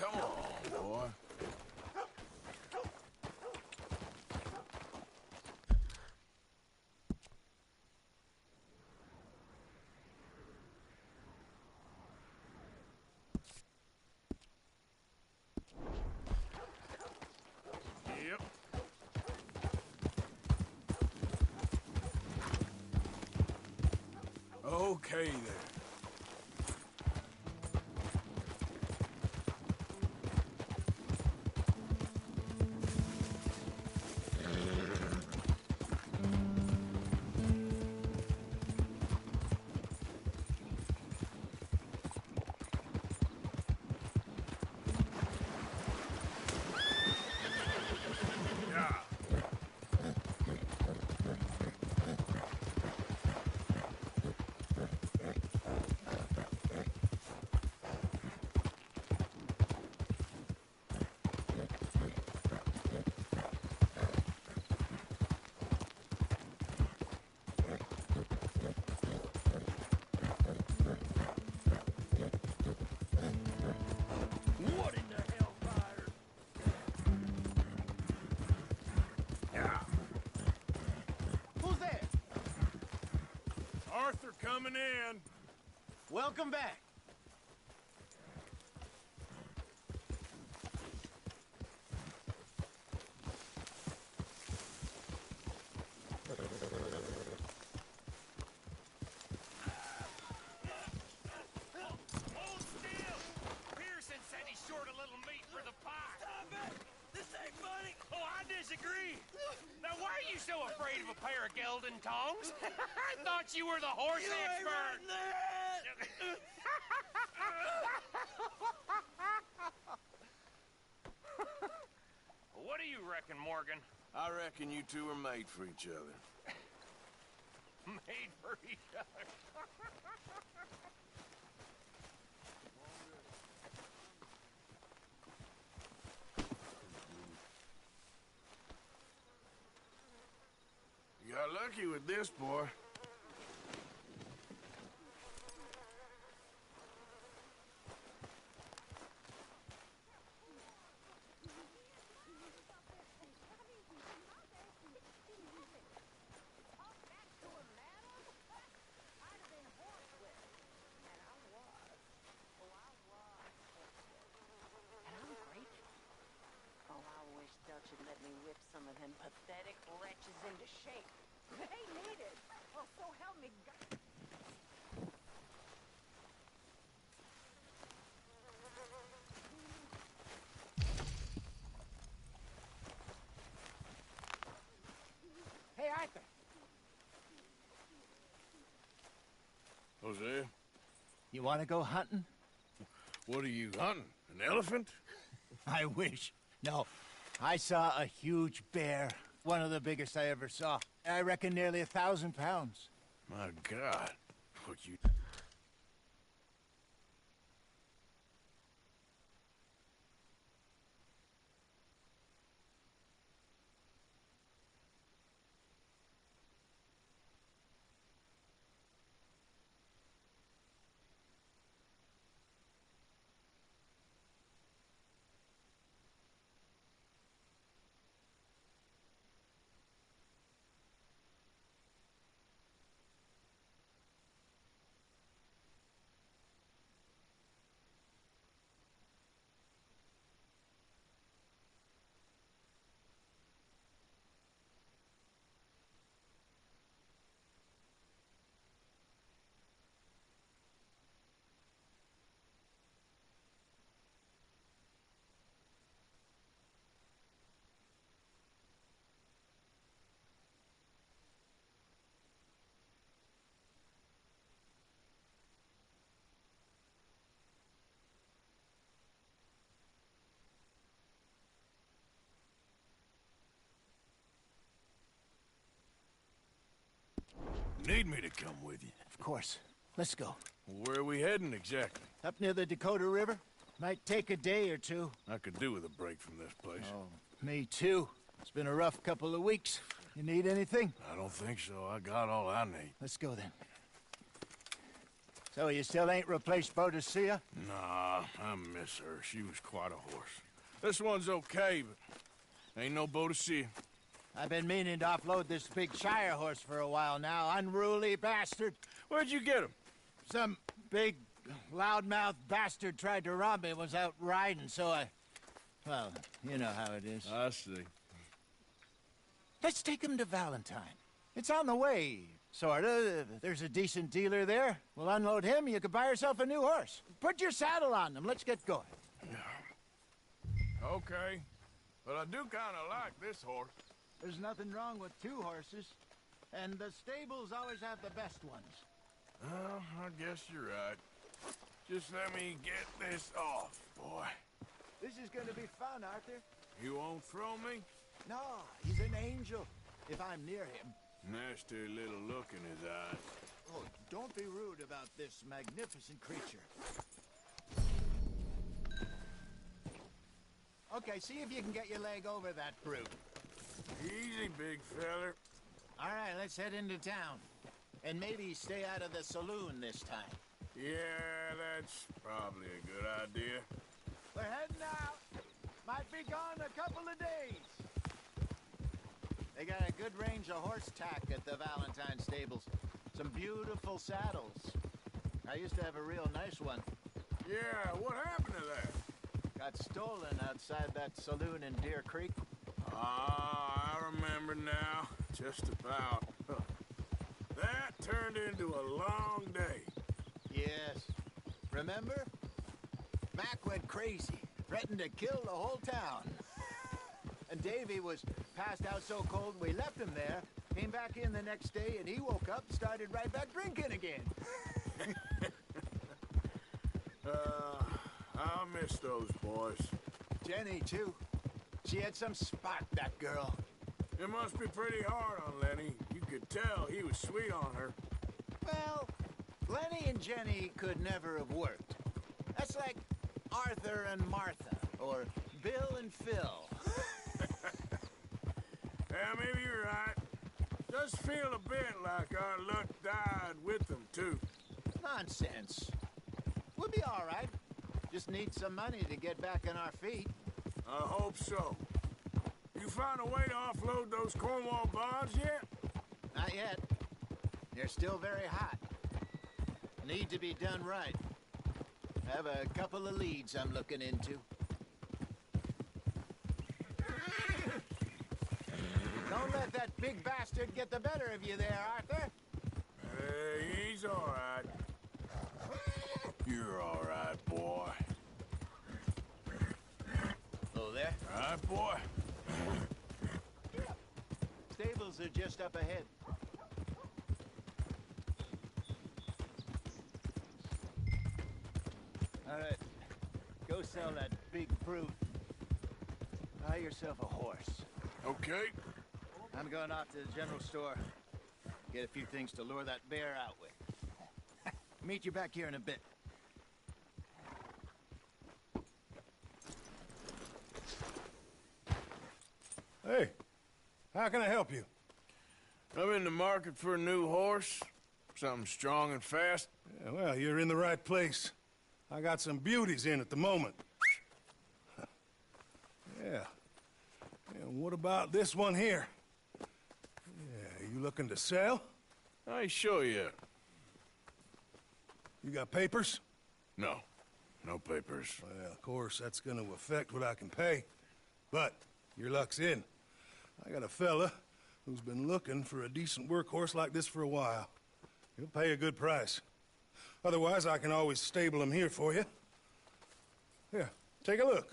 Come on, boy. Yep. Okay, then. What in the hellfire? Yeah. Who's that? Arthur coming in. Welcome back. Pearson said he's short a little meat for the pie. Stop it! disagree. Now, why are you so afraid of a pair of gelding tongs? I thought you were the horse expert. What do you reckon, Morgan? I reckon you two are made for each other. Made for each other. You got lucky with this, boy. Dutch had let me whip some of them pathetic wretches into shape. They need it. Oh, so help me God. Hey, Arthur. Hosea? You want to go hunting? What are you hunting? An elephant? I wish. No. I saw a huge bear. One of the biggest I ever saw. I reckon nearly 1,000 pounds. My God. What you... Need me to come with you? Of course. Let's go. Where are we heading exactly? Up near the Dakota River. Might take a day or two. I could do with a break from this place. Oh, me too. It's been a rough couple of weeks. You need anything? I don't think so. I got all I need. Let's go then. So you still ain't replaced Boadicea? Nah, I miss her. She was quite a horse. This one's okay, but ain't no Boadicea. I've been meaning to offload this big Shire horse for a while now. Unruly bastard. Where'd you get him? Some big, loudmouth bastard tried to rob me, was out riding, so I... Well, you know how it is. I see. Let's take him to Valentine. It's on the way, sorta. There's a decent dealer there. We'll unload him, you could buy yourself a new horse. Put your saddle on him, let's get going. Okay. But I do kinda like this horse. There's nothing wrong with two horses. And the stables always have the best ones. Well, I guess you're right. Just let me get this off, boy. This is gonna be fun, Arthur. You won't throw me? No, he's an angel, if I'm near him. Nasty little look in his eyes. Oh, don't be rude about this magnificent creature. Okay, see if you can get your leg over that brute. Easy, big feller. All right, let's head into town. And maybe stay out of the saloon this time. Yeah, that's probably a good idea. We're heading out. Might be gone a couple of days. They got a good range of horse tack at the Valentine stables. Some beautiful saddles. I used to have a real nice one. Yeah, what happened to that? Got stolen outside that saloon in Deer Creek. Ah, I remember now. Just about. That turned into a long day. Yes. Remember? Mac went crazy. Threatened to kill the whole town. And Davy was passed out so cold we left him there, came back in the next day, and he woke up and started right back drinking again. I miss those boys. Jenny, too. She had some spark, that girl. It must be pretty hard on Lenny. You could tell he was sweet on her. Well, Lenny and Jenny could never have worked. That's like Arthur and Martha, or Bill and Phil. Yeah, maybe you're right. Does feel a bit like our luck died with them, too. Nonsense. We'll be all right. Just need some money to get back on our feet. I hope so. You found a way to offload those Cornwall bonds yet? Not yet. They're still very hot. Need to be done right. Have a couple of leads I'm looking into. Don't let that big bastard get the better of you there, Arthur. He's all right. You're all right, boy. Oh, there? All right, boy. Stables are just up ahead. All right. Go sell that big brute. Buy yourself a horse. Okay. I'm going off to the general store. Get a few things to lure that bear out with. Meet you back here in a bit. Hey, how can I help you? I'm in the market for a new horse. Something strong and fast. Yeah, well, you're in the right place. I got some beauties in at the moment. Yeah. And what about this one here? Yeah, you looking to sell? I show you. You got papers? No. No papers. Well, of course, that's gonna affect what I can pay. But your luck's in. I got a fella who's been looking for a decent workhorse like this for a while. He'll pay a good price. Otherwise, I can always stable him here for you. Here, take a look.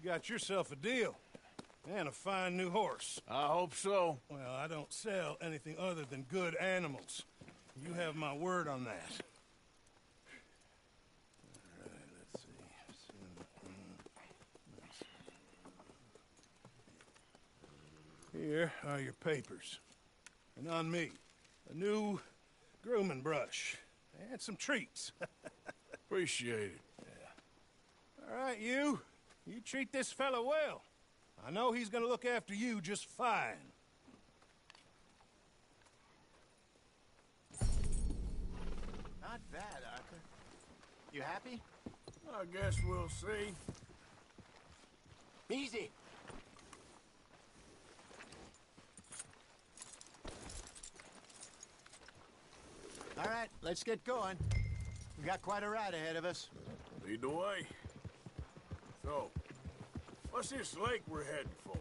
got yourself a deal. And a fine new horse. I hope so. Well, I don't sell anything other than good animals. You have my word on that. All right, let's see. Here are your papers. And on me, a new grooming brush. And some treats. Appreciate it. Yeah. All right, you. You treat this fella well. I know he's gonna look after you just fine. Not bad, Arthur. You happy? I guess we'll see. Easy. All right, let's get going. We've got quite a ride ahead of us. Lead the way. So, what's this lake we're heading for?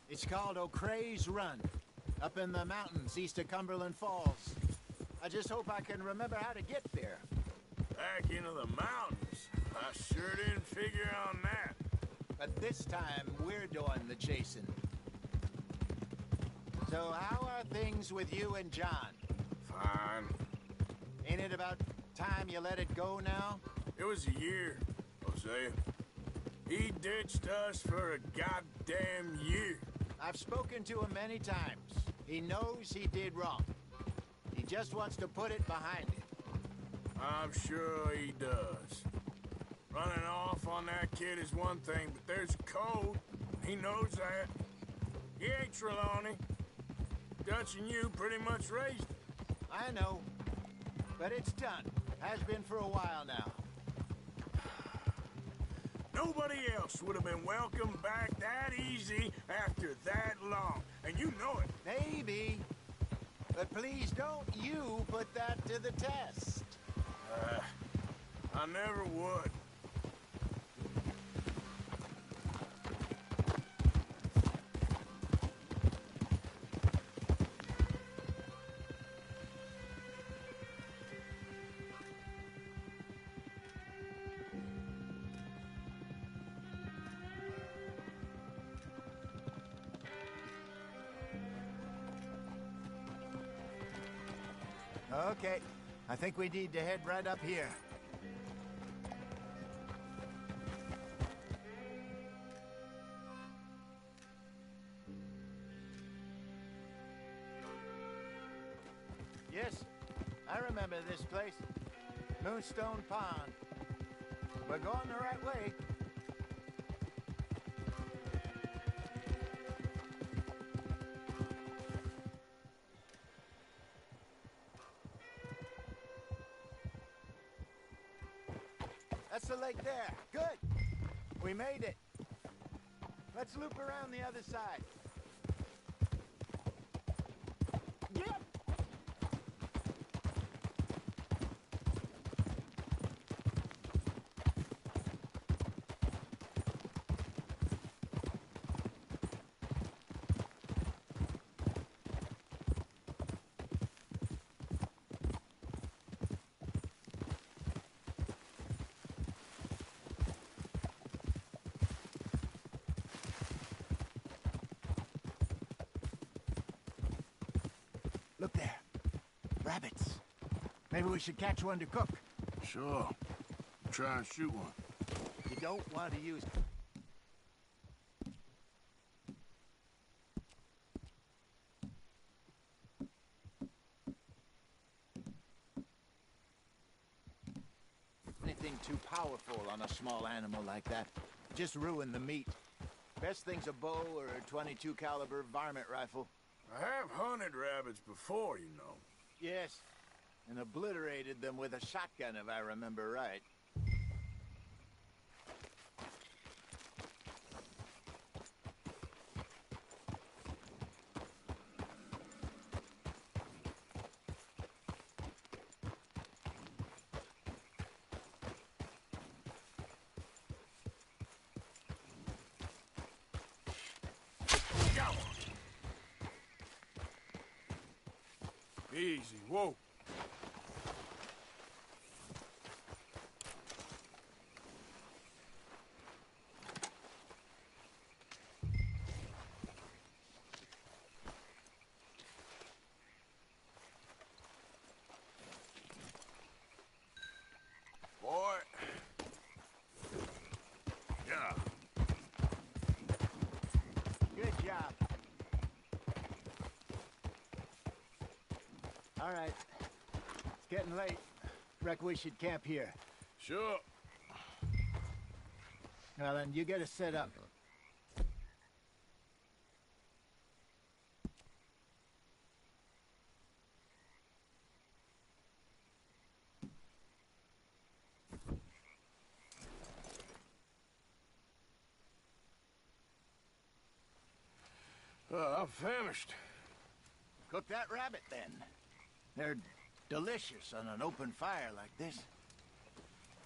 It's called O'Creagh's Run, up in the mountains east of Cumberland Falls. I just hope I can remember how to get there. Back into the mountains? I sure didn't figure on that. But this time, we're doing the chasing. So how are things with you and John? Fine. Ain't it about time you let it go now? It was a year, Hosea. He ditched us for a goddamn year. I've spoken to him many times. He knows he did wrong. He just wants to put it behind him. I'm sure he does. Running off on that kid is one thing, but there's a code. He knows that. He ain't Trelawney. Dutch and you pretty much raised him. I know. But it's done. Has been for a while now. Nobody else would have been welcomed back that easy after that long. And you know it. Maybe. But please don't you put that to the test. I never would. Okay. I think we need to head right up here. Yes, I remember this place. Moonstone Pond. We're going the right way. That's the lake there. Good. We made it. Let's loop around the other side. Yep. Look there. Rabbits. Maybe we should catch one to cook. Sure. Try and shoot one. You don't want to use... anything too powerful on a small animal like that. Just ruin the meat. Best thing's a bow or a .22 caliber varmint rifle. I have hunted rabbits before, you know. Yes, and obliterated them with a shotgun, if I remember right. Easy, whoa. All right. It's getting late. Reckon we should camp here. Sure. Well, then, you get us set up. I'm famished. Cook that rabbit, then. They're delicious on an open fire like this.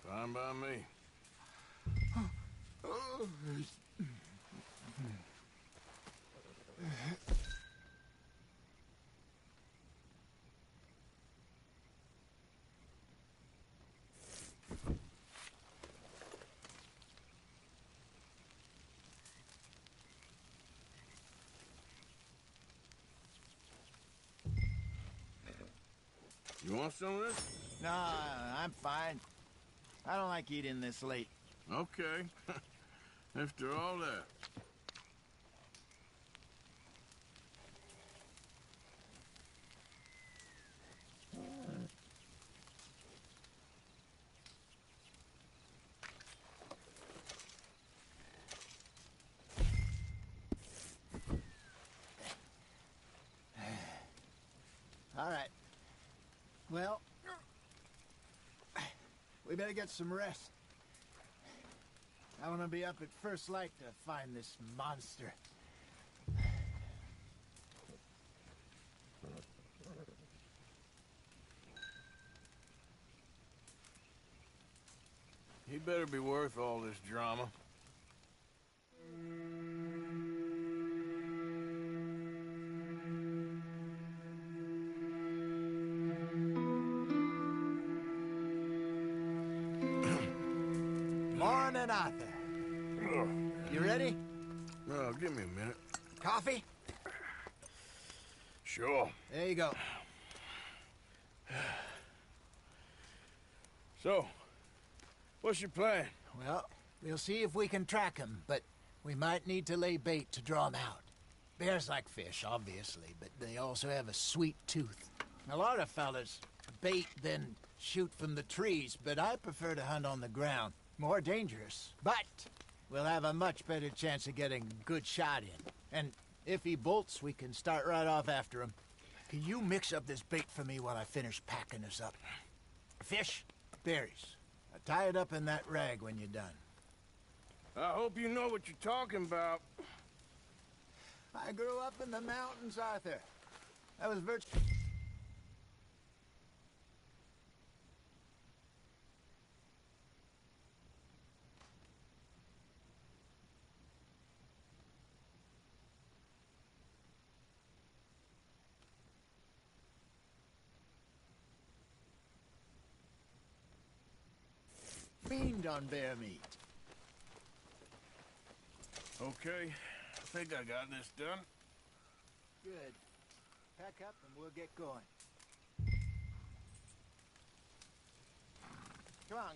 Fine by me. You want some of this? No, I'm fine. I don't like eating this late. Okay. After all that. All right. Well, we better get some rest. I want to be up at first light to find this monster. He better be worth all this drama. Morning, Arthur. You ready? Well, give me a minute. Coffee? Sure. There you go. So, what's your plan? Well, we'll see if we can track him, but we might need to lay bait to draw him out. Bears like fish, obviously, but they also have a sweet tooth. A lot of fellas bait, then shoot from the trees, but I prefer to hunt on the ground. More dangerous, but we'll have a much better chance of getting a good shot in. And if he bolts, we can start right off after him. Can you mix up this bait for me while I finish packing this up? Fish, berries. Tie it up in that rag when you're done. I hope you know what you're talking about. I grew up in the mountains, Arthur. I was virtually... fiend on bear meat. Okay, I think I got this done. Good. Pack up and we'll get going. Come on.